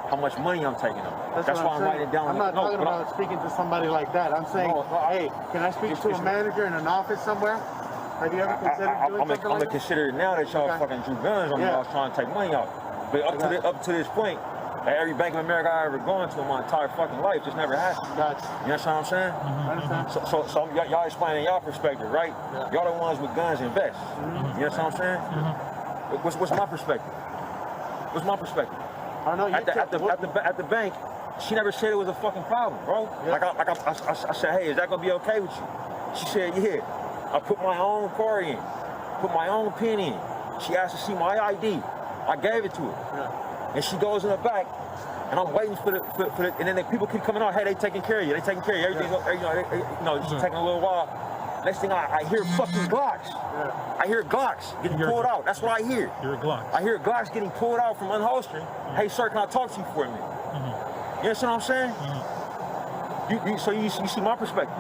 how much money I'm taking up. That's why I'm writing it down. I'm not talking about speaking to somebody like that. I'm saying, hey, can I speak to a manager in an office somewhere? Have you ever considered doing something like that? I'm gonna consider it now that y'all fucking drew guns on me. I was trying to take money out. But up to this point, at every Bank of America I ever gone to in my entire fucking life, just never happened. Gotcha. You know what I'm saying? I understand. So y'all explaining y'all perspective, right? Yeah. Y'all the ones with guns and vests. You know what I'm saying? What's my perspective? What's my perspective? I know. At the bank, she never said it was a fucking problem, bro. Yeah. I said, hey, is that gonna be okay with you? She said, yeah. I put my own card in, put my own pin in. She asked to see my ID. I gave it to her. Yeah. And she goes in the back, and I'm waiting for the and then the people keep coming on. Hey, they taking care of you. They taking care of you. Everything's, it's taking a little while. Next thing I hear fucking Glocks. Yeah. I hear Glocks getting pulled out. That's what I hear. You're a Glock. I hear Glocks getting pulled out from unholstering. Hey, sir, can I talk to you for a minute? You know what I'm saying? So you see my perspective?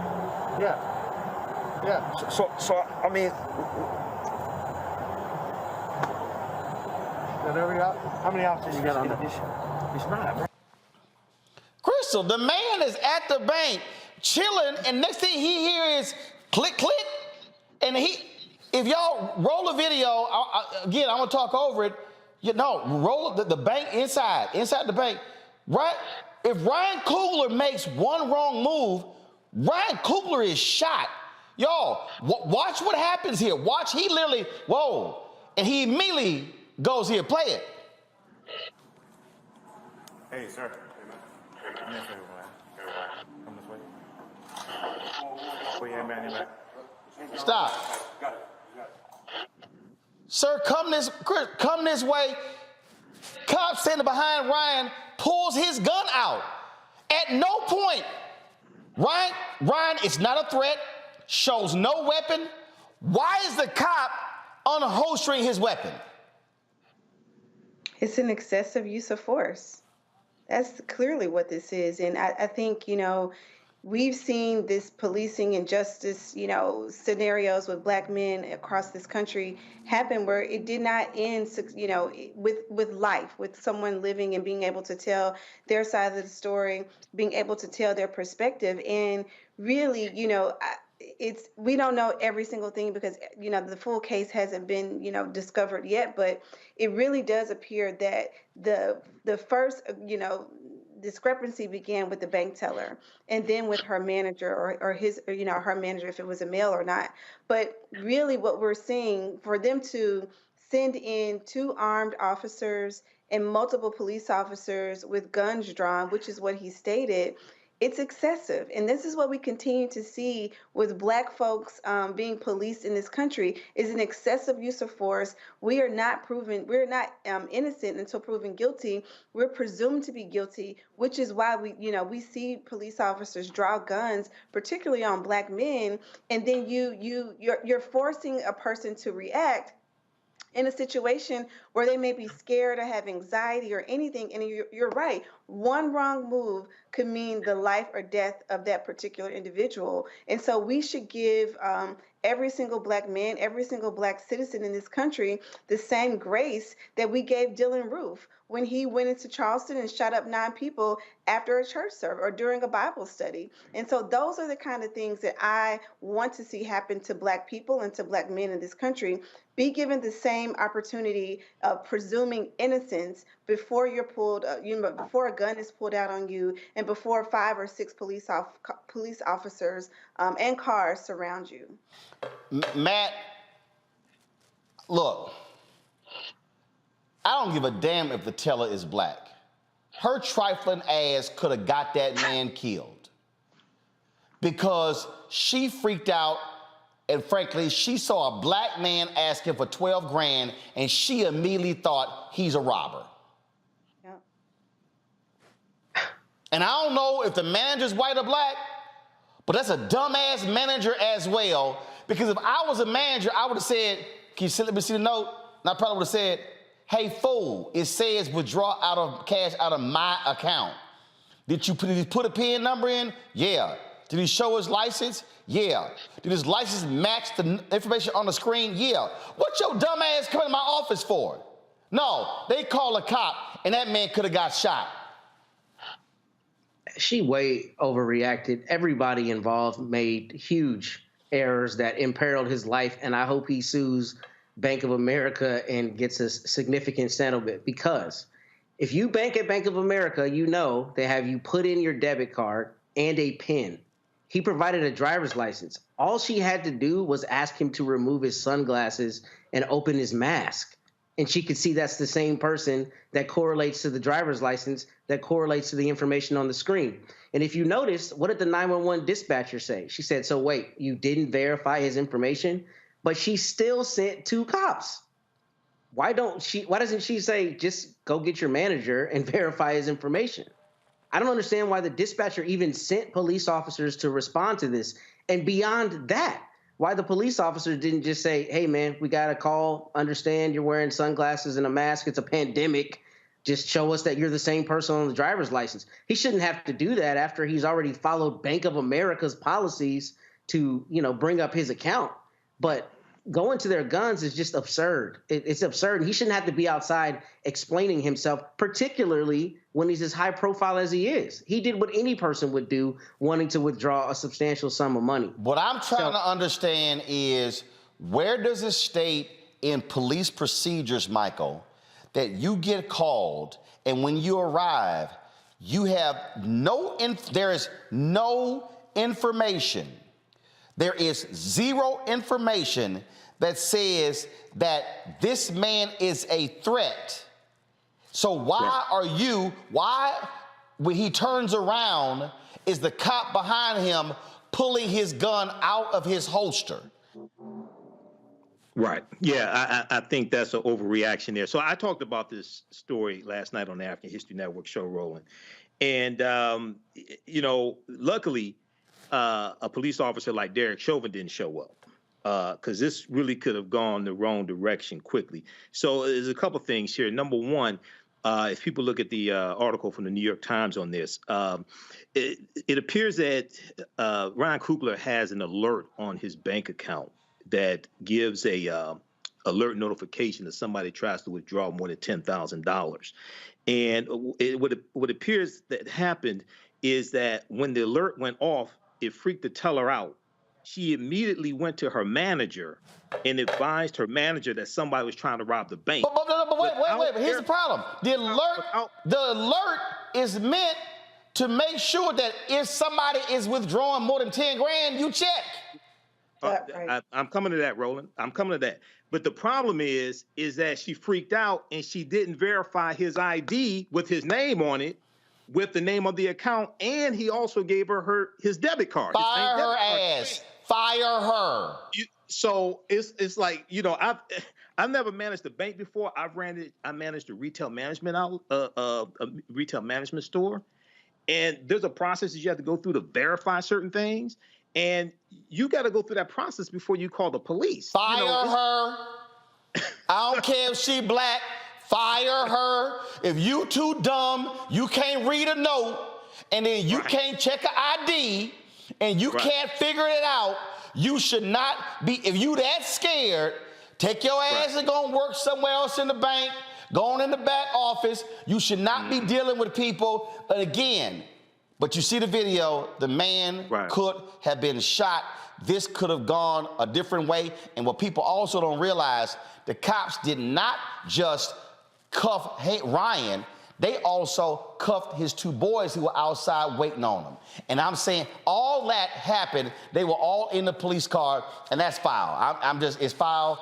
Yeah. Yeah. So I mean. How many officers you got on this? It's not, bro. Crystal, the man is at the bank chilling, and next thing he hears is click, click. And if y'all roll a video, again, I'm gonna talk over it. Roll the bank inside the bank. Right? If Ryan Coogler makes one wrong move, Ryan Coogler is shot. Y'all, watch what happens here. Watch, he literally, whoa, and he immediately goes here, play it. Hey, sir. Do me a favor, man. Come this way. Put your hand behind your back. Stop. Sir, come this way. Cop standing behind Ryan pulls his gun out. At no point, Ryan is not a threat, shows no weapon. Why is the cop unholstering his weapon? It's an excessive use of force. That's clearly what this is. And I think, we've seen this policing and justice, scenarios with Black men across this country happen where it did not end, with life, with someone living and being able to tell their side of the story, being able to tell their perspective. And really, we don't know every single thing because, the full case hasn't been, discovered yet, but it really does appear that the first, discrepancy began with the bank teller and then with her manager or her manager, if it was a male or not. But really what we're seeing, for them to send in 2 armed officers and multiple police officers with guns drawn, which is what he stated, it's excessive. And this is what we continue to see with Black folks being policed in this country, is an excessive use of force. We're not innocent until proven guilty. We're presumed to be guilty, which is why we see police officers draw guns, particularly on Black men, and then you're forcing a person to react in a situation where they may be scared or have anxiety or anything. And you're right, one wrong move could mean the life or death of that particular individual. And so we should give every single Black man, every single Black citizen in this country the same grace that we gave Dylan Roof when he went into Charleston and shot up 9 people after a church service or during a Bible study. And so those are the kind of things that I want to see happen to Black people and to Black men in this country. Be given the same opportunity of presuming innocence before you're pulled, before a gun is pulled out on you, and before 5 or 6 police officers and cars surround you. Matt, look, I don't give a damn if the teller is Black. Her trifling ass could have got that man killed because she freaked out. And frankly, she saw a Black man asking for 12 grand and she immediately thought he's a robber. Yep. And I don't know if the manager's white or Black, but that's a dumbass manager as well. Because if I was a manager, I would have said, can you let me see the note? And I probably would have said, hey, fool, it says withdraw cash out of my account. Did you put a PIN number in? Yeah. Did he show his license? Yeah. Did his license match the information on the screen? Yeah. What your dumb ass coming to my office for? No, they call a cop and that man could have got shot. She way overreacted. Everybody involved made huge errors that imperiled his life, and I hope he sues Bank of America and gets a significant settlement, because if you bank at Bank of America, you know they have you put in your debit card and a PIN. He provided a driver's license. All she had to do was ask him to remove his sunglasses and open his mask. And she could see that's the same person that correlates to the driver's license, that correlates to the information on the screen. And if you notice, what did the 911 dispatcher say? She said, so wait, you didn't verify his information, but she still sent 2 cops. Why doesn't she say, just go get your manager and verify his information? I don't understand why the dispatcher even sent police officers to respond to this. And beyond that, why the police officer didn't just say, hey, man, we got a call. Understand you're wearing sunglasses and a mask. It's a pandemic. Just show us that you're the same person on the driver's license. He shouldn't have to do that after he's already followed Bank of America's policies to, bring up his account. But going to their guns is just absurd. It's absurd. And he shouldn't have to be outside explaining himself, particularly when he's as high profile as he is. He did what any person would do wanting to withdraw a substantial sum of money. What I'm trying to understand is, where does it state in police procedures, Michael, that you get called and when you arrive, you have there is no information. There is zero information that says that this man is a threat. So why when he turns around, is the cop behind him pulling his gun out of his holster? Right. Yeah, I think that's an overreaction there. So I talked about this story last night on the African History Network show, Roland. And, luckily, a police officer like Derek Chauvin didn't show up, because this really could have gone the wrong direction quickly. So there's a couple things here. Number one, if people look at the article from the New York Times on this, it appears that Ryan Coogler has an alert on his bank account that gives a alert notification that somebody tries to withdraw more than $10,000. And what appears that happened is that when the alert went off, it freaked the teller out. She immediately went to her manager and advised her manager that somebody was trying to rob the bank. But wait. Here's the problem. The alert is meant to make sure that if somebody is withdrawing more than 10 grand, you check. I'm coming to that, Roland. I'm coming to that. But the problem is that she freaked out and she didn't verify his ID with his name on it with the name of the account, and he also gave her his debit card. Fire her ass. Fire her. So it's like, you know, I've never managed a bank before. I managed a retail management a retail management store, and there's a process that you have to go through to verify certain things, and you got to go through that process before you call the police. Fire her. I don't care if she black. Fire her. If you too dumb, you can't read a note, and then you can't check an ID, and you can't figure it out, you should not be. If you that scared, take your ass and go and work somewhere else in the bank, go on in the back office. You should not be dealing with people again. But you see the video, the man could have been shot. This could have gone a different way. And what people also don't realize, the cops did not just cuff Ryan, they also cuffed his two boys who were outside waiting on him. And I'm saying all that happened, they were all in the police car, and that's foul. It's foul,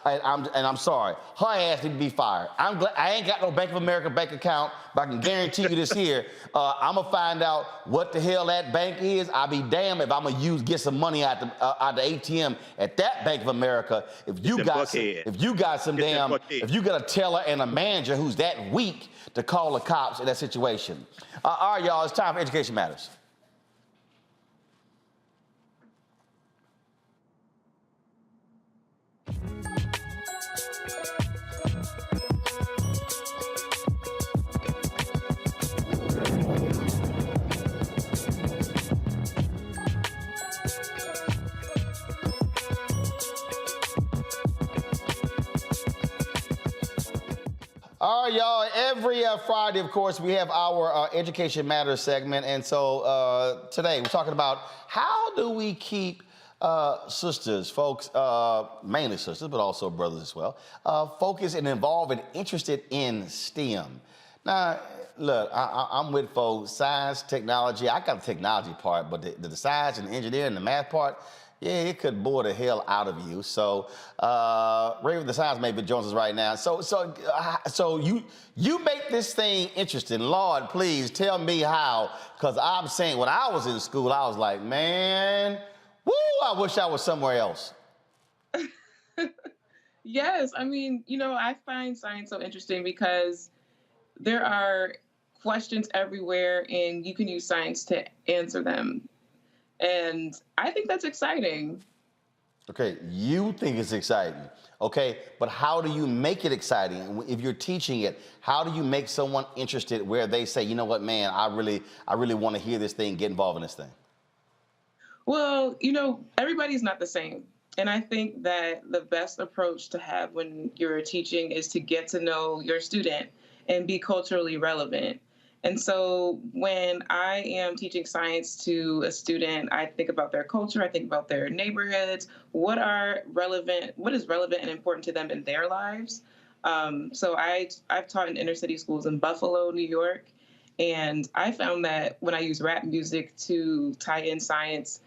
and I'm sorry. Her ass need to be fired. I'm glad I ain't got no Bank of America bank account, but I can guarantee you this here, I'm gonna find out what the hell that bank is. I'll be damned if I'm gonna get some money out the ATM at that Bank of America. If you got a teller and a manager who's that weak to call the cops in that situation. All right, y'all, it's time for Education Matters. All right, y'all. Every Friday, of course, we have our Education Matters segment. And so today we're talking about how do we keep sisters, folks, mainly sisters, but also brothers as well, focused and involved and interested in STEM. Now, look, I'm with folks, science, technology. I got the technology part, but the science and the engineering and the math part, yeah, it could bore the hell out of you. So, Raven, the Science Maven joins us right now. So you make this thing interesting. Lord, please tell me how, because I'm saying when I was in school, I was like, man, woo, I wish I was somewhere else. Yes, I mean, you know, I find science so interesting because there are questions everywhere, and you can use science to answer them. And I think that's exciting. Okay, you think it's exciting. Okay, but how do you make it exciting? If you're teaching it, how do you make someone interested where they say, you know what, man, I really want to hear this thing, get involved in this thing? Well, you know, everybody's not the same. And I think that the best approach to have when you're teaching is to get to know your student and be culturally relevant. And so when I am teaching science to a student, I think about their culture, I think about their neighborhoods, what is relevant and important to them in their lives. So I've taught in inner city schools in Buffalo, New York, and I found that when I use rap music to tie in science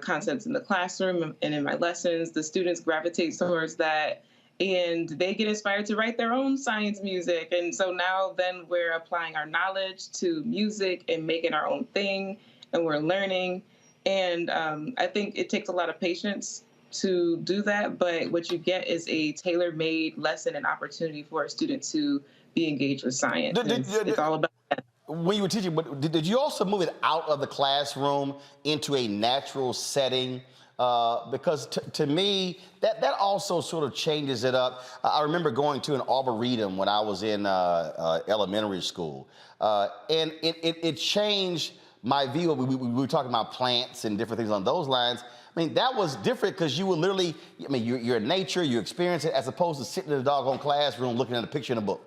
concepts in the classroom and in my lessons, the students gravitate towards that. And they get inspired to write their own science music. And so now then we're applying our knowledge to music and making our own thing, and we're learning. And I think it takes a lot of patience to do that, but what you get is a tailor-made lesson and opportunity for a student to be engaged with science. It's all about that. When you were teaching, but did you also move it out of the classroom into a natural setting? Because to me, that also sort of changes it up. I remember going to an arboretum when I was in elementary school, and it changed my view. We were talking about plants and different things on those lines. I mean, that was different because you were literally, I mean, you're in nature, you experience it, as opposed to sitting in a doggone classroom looking at a picture in a book.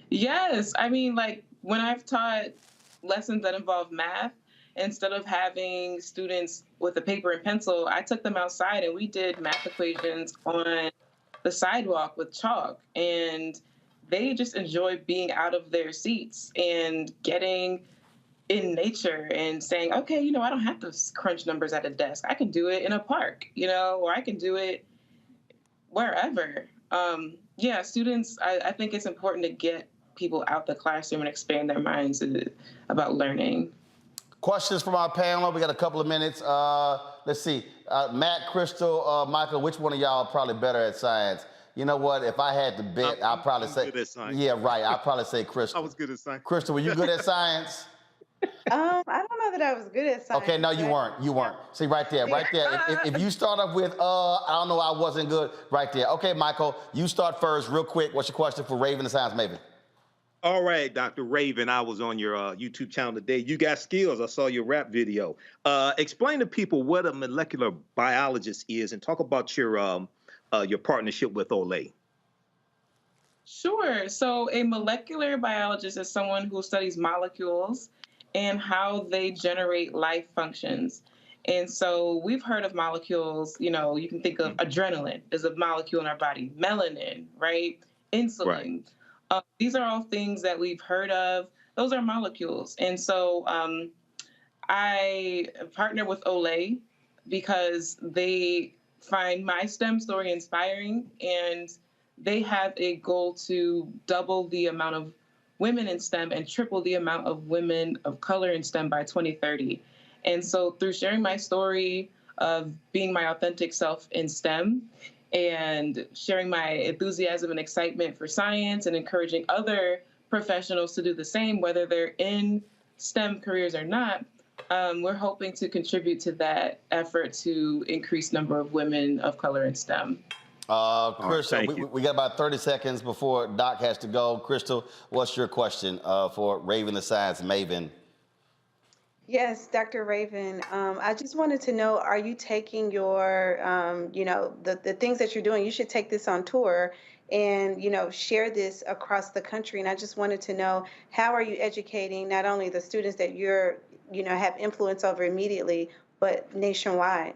Yes, I mean, like when I've taught lessons that involve math, instead of having students with a paper and pencil, I took them outside and we did math equations on the sidewalk with chalk. And they just enjoy being out of their seats and getting in nature and saying, okay, you know, I don't have to crunch numbers at a desk. I can do it in a park, you know, or I can do it wherever. Yeah, students, I think it's important to get people out the classroom and expand their minds about learning. Questions from our panel. We got a couple of minutes. Let's see. Matt, Crystal, Michael, which one of y'all are probably better at science? You know what? If I had to bet, I'd probably say. Good at science. Yeah, right. I'd probably say Crystal. I was good at science. Crystal, were you good at science? I don't know that I was good at science. Okay, no, you weren't. You weren't. See, right there, right there. If you start off with, I don't know, I wasn't good, right there. Okay, Michael, you start first, real quick. What's your question for Raven, the Science Maven? All right, Dr. Raven, I was on your YouTube channel today. You got skills. I saw your rap video. Explain to people what a molecular biologist is and talk about your partnership with Olay. Sure. So a molecular biologist is someone who studies molecules and how they generate life functions. And so we've heard of molecules, you know, you can think of adrenaline is a molecule in our body, melanin, right? Insulin. Right. These are all things that we've heard of. Those are molecules. And so I partner with Olay because they find my STEM story inspiring, and they have a goal to double the amount of women in STEM and triple the amount of women of color in STEM by 2030. And so through sharing my story of being my authentic self in STEM and sharing my enthusiasm and excitement for science and encouraging other professionals to do the same, whether they're in STEM careers or not, we're hoping to contribute to that effort to increase number of women of color in STEM. Crystal, we got about 30 seconds before Doc has to go. Crystal, what's your question for Raven, the Science Maven? Yes, Dr. Raven. I just wanted to know, are you taking your, you know, the things that you're doing, you should take this on tour and, you know, share this across the country. And I just wanted to know, how are you educating not only the students that you're, you know, have influence over immediately, but nationwide?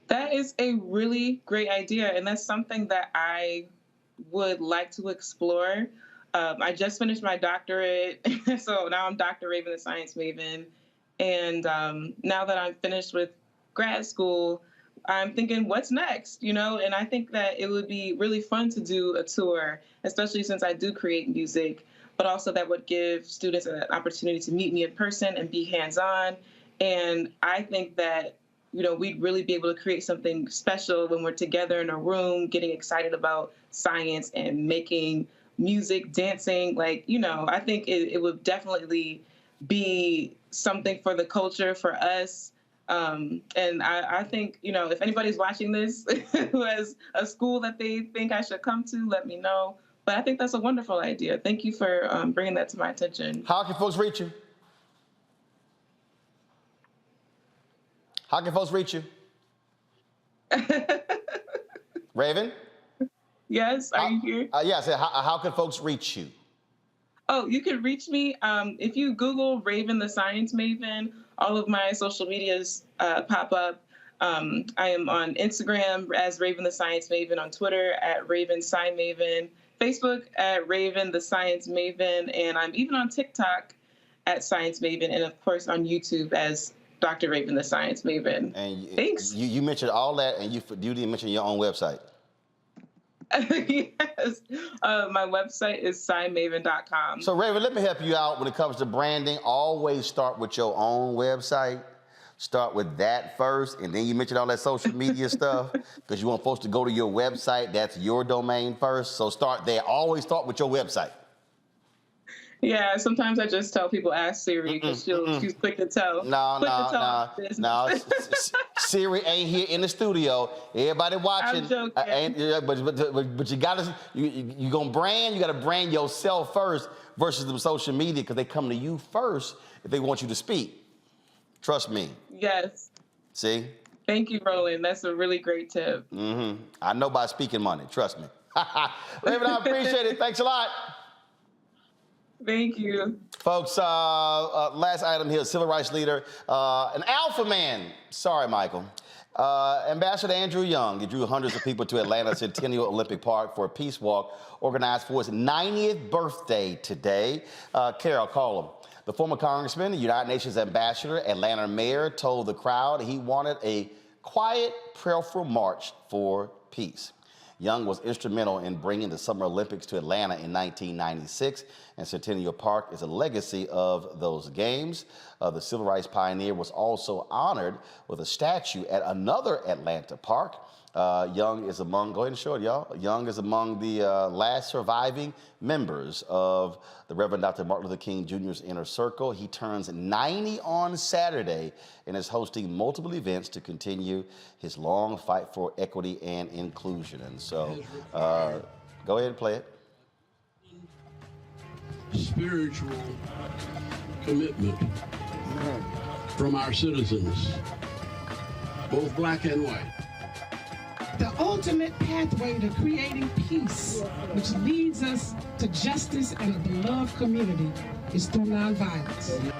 That is a really great idea, and that's something that I would like to explore. I just finished my doctorate, so now I'm Dr. Raven, the Science Maven. And now that I'm finished with grad school, I'm thinking, what's next, you know? And I think that it would be really fun to do a tour, especially since I do create music, but also that would give students an opportunity to meet me in person and be hands-on. And I think that, you know, we'd really be able to create something special when we're together in a room, getting excited about science and making music, dancing. Like, you know, I think it would definitely be something for the culture, for us. And I think, you know, if anybody's watching this who has a school that they think I should come to, let me know. But I think that's a wonderful idea. Thank you for bringing that to my attention. How can folks reach you? How can folks reach you? Raven? Yes, are you here? Yeah, I said, how can folks reach you? Oh, you can reach me. If you Google Raven the Science Maven, all of my social medias pop up. I am on Instagram as Raven the Science Maven, on Twitter at Raven Sci Maven, Facebook at Raven the Science Maven, and I'm even on TikTok at Science Maven, and of course on YouTube as Dr. Raven, the Science Maven. And thanks. You mentioned all that, and you didn't mention your own website. Yes. My website is scimaven.com. So, Raven, let me help you out when it comes to branding. Always start with your own website. Start with that first, and then you mention all that social media stuff, because you want folks to go to your website. That's your domain first. So start there. Always start with your website. Yeah, sometimes I just tell people, ask Siri, because she's quick to tell. No. Siri ain't here in the studio. Everybody watching. I'm joking. But you gotta, you gonna brand. You gotta brand yourself first versus the social media, because they come to you first if they want you to speak. Trust me. Yes. See. Thank you, Roland. That's a really great tip. I know by speaking money. Trust me. Raven, I appreciate it. Thanks a lot. Thank you. Folks, last item here, civil rights leader, an alpha man. Sorry, Michael. Ambassador Andrew Young, he drew hundreds of people to Atlanta Centennial Olympic Park for a peace walk organized for his 90th birthday today. Carol, call him. The former congressman, the United Nations ambassador, Atlanta mayor, told the crowd he wanted a quiet, prayerful march for peace. Young was instrumental in bringing the Summer Olympics to Atlanta in 1996, and Centennial Park is a legacy of those games. The civil rights pioneer was also honored with a statue at another Atlanta park. Young is among, go ahead and show it, y'all. Young is among the last surviving members of the Reverend Dr. Martin Luther King Jr.'s Inner Circle. He turns 90 on Saturday and is hosting multiple events to continue his long fight for equity and inclusion. And so, go ahead and play it. Spiritual commitment from our citizens, both black and white. The ultimate pathway to creating peace, which leads us to justice and a beloved community, is through nonviolence.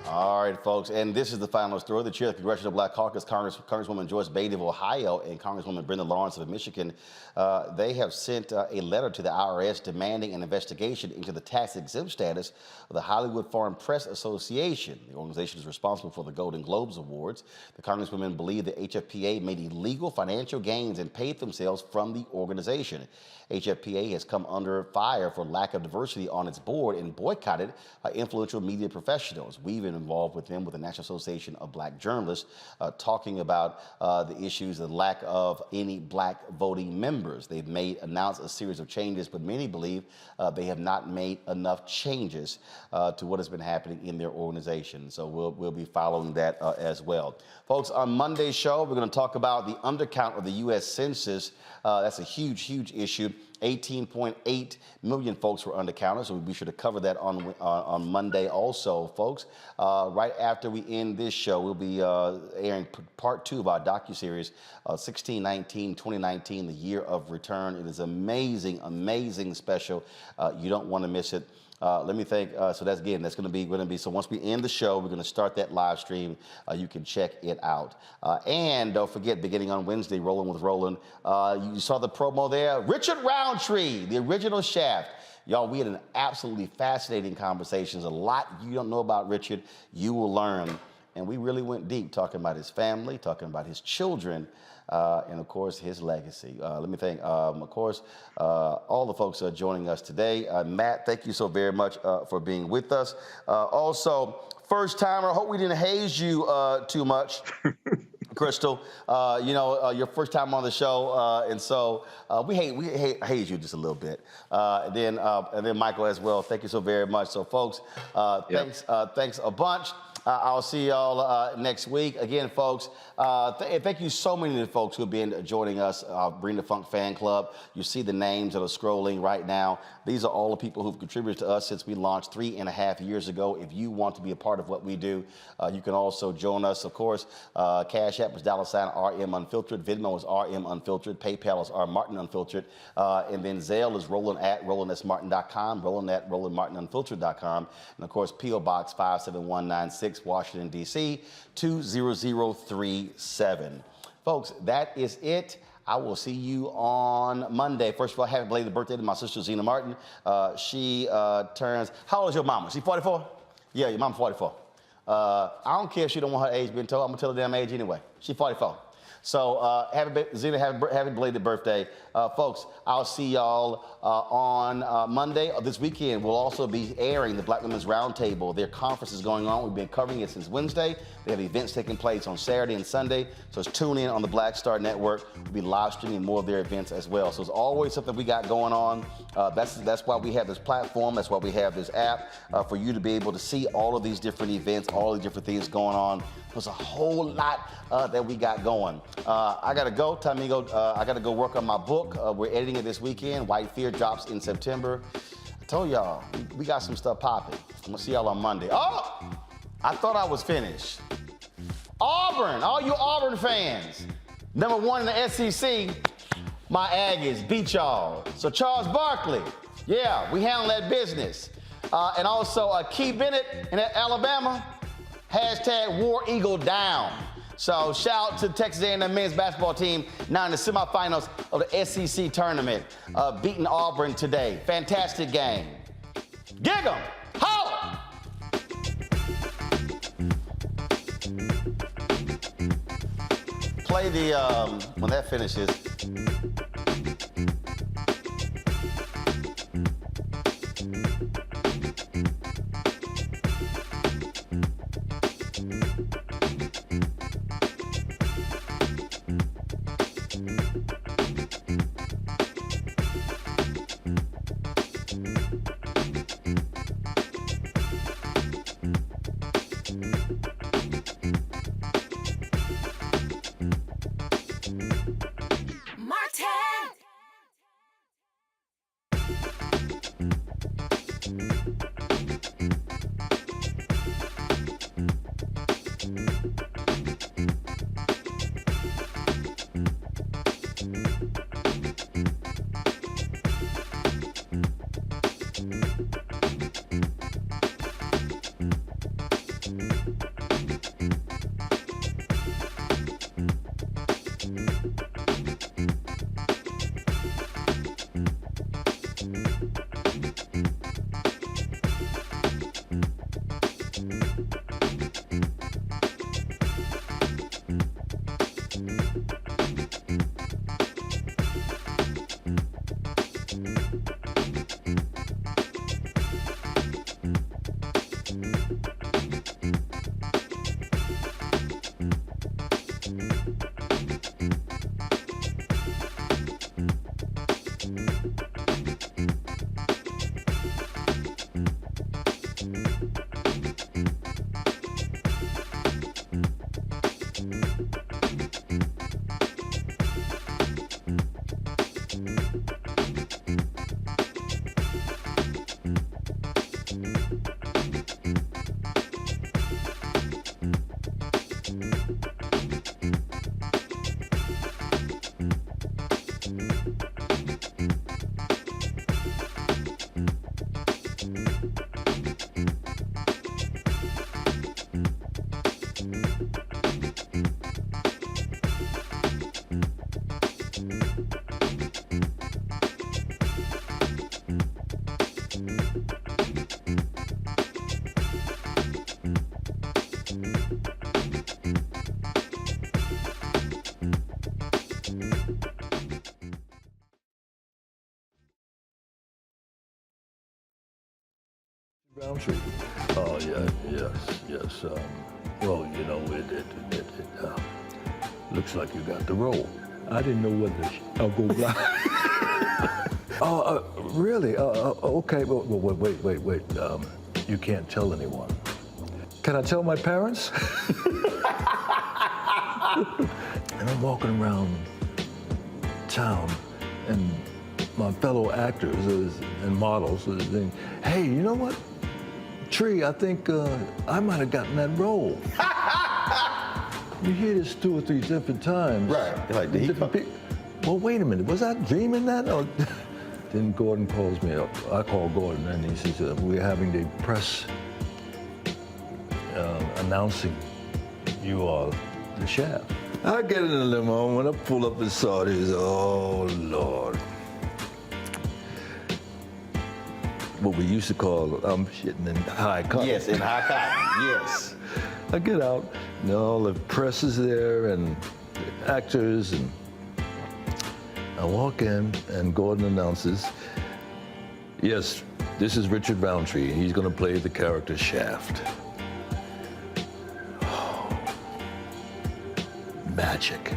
All right, folks, and this is the final story. The chair of the Congressional Black Caucus, Congresswoman Joyce Beatty of Ohio and Congresswoman Brenda Lawrence of Michigan, they have sent a letter to the IRS demanding an investigation into the tax-exempt status of the Hollywood Foreign Press Association. The organization is responsible for the Golden Globes Awards. The Congresswomen believe the HFPA made illegal financial gains and paid themselves from the organization. HFPA has come under fire for lack of diversity on its board and boycotted influential media professionals. We've been involved with them with the National Association of Black Journalists, talking about the issues of lack of any black voting members. They've announced a series of changes, but many believe they have not made enough changes to what has been happening in their organization. So we'll be following that as well. Folks, on Monday's show, we're going to talk about the undercount of the U.S. Census. That's a huge, huge issue. 18.8 million folks were undercounted, so we'll be sure to cover that on Monday also, folks. Right after we end this show, we'll be airing part 2 of our docuseries, 1619-2019, the Year of Return. It is amazing, amazing special. You don't want to miss it. Let me think. So that's going to be. So once we end the show, we're going to start that live stream. You can check it out. And don't forget, beginning on Wednesday, Rolling with Roland. You saw the promo there. Richard Roundtree, the original Shaft. Y'all, we had an absolutely fascinating conversations. A lot you don't know about Richard, you will learn. And we really went deep, talking about his family, talking about his children, and of course, his legacy. Let me thank, of course, all the folks joining us today. Matt, thank you so very much for being with us. Also, first timer, I hope we didn't haze you too much. Crystal, your first time on the show, and so we haze you just a little bit. And then Michael as well. Thank you so very much. So, folks, thanks a bunch. I'll see y'all next week. Again, folks, thank you so many of the folks who have been joining us, Bring the Funk Fan Club. You see the names that are scrolling right now. These are all the people who've contributed to us since we launched 3.5 years ago. If you want to be a part of what we do, you can also join us. Of course, Cash App is $RM Unfiltered. Venmo is RM Unfiltered. PayPal is R Martin Unfiltered. And then Zelle is Roland@RolandSMartin.com, Roland@RolandMartinUnfiltered.com. And of course, P.O. Box 57196, Washington, D.C., 20037. Folks, that is it. I will see you on Monday. First of all, happy belated birthday to my sister, Zena Martin. She turns, how old is your mama? She 44? Yeah, your mama 44. I don't care if she don't want her age being told. I'm going to tell her damn age anyway. She 44. So Zena, happy belated birthday. Folks, I'll see y'all on Monday. This weekend, we'll also be airing the Black Women's Roundtable. Their conference is going on. We've been covering it since Wednesday. They have events taking place on Saturday and Sunday. So tune in on the Black Star Network. We'll be live streaming more of their events as well. So it's always something we got going on. That's why we have this platform. That's why we have this app, for you to be able to see all of these different events, all the different things going on. There's a whole lot that we got going. I gotta go. Time to go. I gotta go work on my book. We're editing it this weekend. White Fear drops in September. I told y'all we got some stuff popping. I'm gonna see y'all on Monday. Oh, I thought I was finished. Auburn, all you Auburn fans. #1 in the SEC. My Aggies beat y'all. So Charles Barkley, yeah, we handle that business. And also Key Bennett in Alabama. #War Eagle down. So shout out to Texas A&M men's basketball team now in the semifinals of the SEC tournament, beating Auburn today. Fantastic game. Gig 'em. Holla! play the, when that finishes. Roundtree. Oh, yeah, yes. Well, you know, it looks like you got the role. I didn't know whether I'll go blind. Oh, really? Okay, well, wait. You can't tell anyone. Can I tell my parents? And I'm walking around town, and my fellow actors and models are saying, hey, you know what? Tree, I think I might have gotten that role. You hear this 2 or 3 different times. Right. Like, did he well, wait a minute. Was I dreaming that? Or then Gordon calls me up. I call Gordon, and he says, we're having the press announcing you are the Shaft. I get in the limo. When I pull up and saw this, oh, Lord. What we used to call, I'm shitting in high cotton. Yes, in high cotton, yes. I get out, and all the press is there, and the actors, and I walk in, and Gordon announces, yes, this is Richard Roundtree, and he's going to play the character Shaft. Oh, magic.